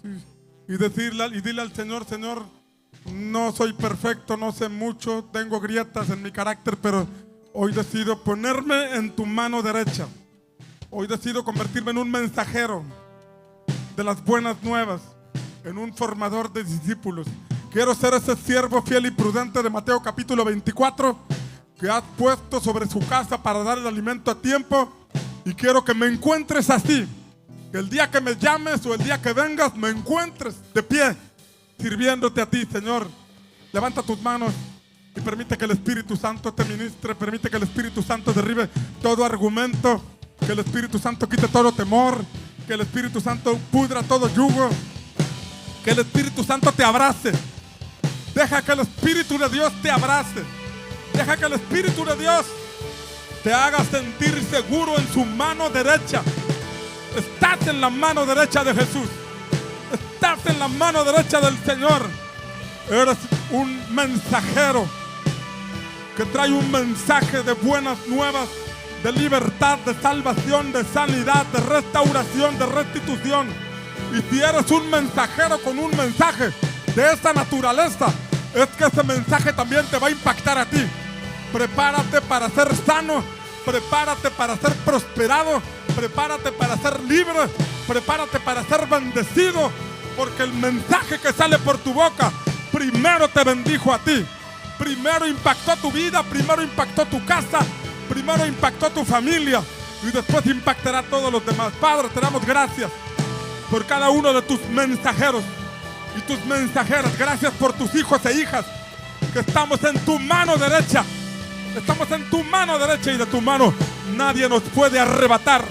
y dile al Señor, Señor, no soy perfecto, no sé mucho, tengo grietas en mi carácter, pero hoy decido ponerme en tu mano derecha. Hoy decido convertirme en un mensajero de las buenas nuevas, en un formador de discípulos. Quiero ser ese siervo fiel y prudente de Mateo capítulo 24, que has puesto sobre su casa para dar el alimento a tiempo. Y quiero que me encuentres así, que el día que me llames o el día que vengas me encuentres de pie, sirviéndote a ti, Señor. Levanta tus manos y permite que el Espíritu Santo te ministre. Permite que el Espíritu Santo derribe todo argumento, que el Espíritu Santo quite todo temor, que el Espíritu Santo pudra todo yugo, que el Espíritu Santo te abrace. Deja que el Espíritu de Dios te abrace. Deja que el Espíritu de Dios te haga sentir seguro en su mano derecha. Estás en la mano derecha de Jesús. Estás en la mano derecha del Señor. Eres un mensajero que trae un mensaje de buenas nuevas, de libertad, de salvación, de sanidad, de restauración, de restitución. Y si eres un mensajero con un mensaje de esta naturaleza, es que ese mensaje también te va a impactar a ti. Prepárate para ser sano, Prepárate para ser prosperado. Prepárate para ser libre. Prepárate para ser bendecido. Porque el mensaje que sale por tu boca primero te bendijo a ti. Primero impactó tu vida. Primero impactó tu casa. Primero impactó tu familia. Y después impactará a todos los demás. Padre, te damos gracias por cada uno de tus mensajeros y tus mensajeras. Gracias por tus hijos e hijas que estamos en tu mano derecha. Estamos en tu mano derecha y de tu mano nadie nos puede arrebatar.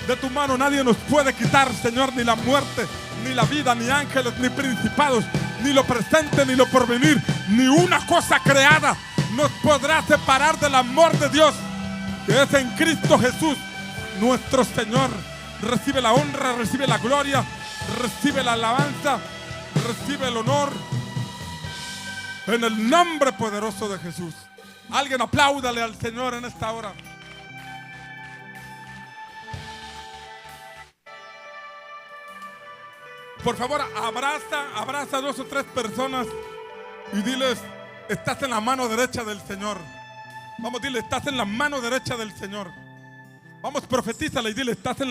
De tu mano nadie nos puede quitar, Señor, ni la muerte, ni la vida, ni ángeles, ni principados, ni lo presente, ni lo porvenir, ni una cosa creada nos podrá separar del amor de Dios que es en Cristo Jesús, nuestro Señor. Recibe la honra, recibe la gloria, recibe la alabanza, recibe el honor en el nombre poderoso de Jesús. Alguien apláudale al Señor en esta hora. Por favor, abraza a 2 o 3 personas y diles: estás en la mano derecha del Señor. Vamos, dile: estás en la mano derecha del Señor. Vamos, profetízale y dile: estás en la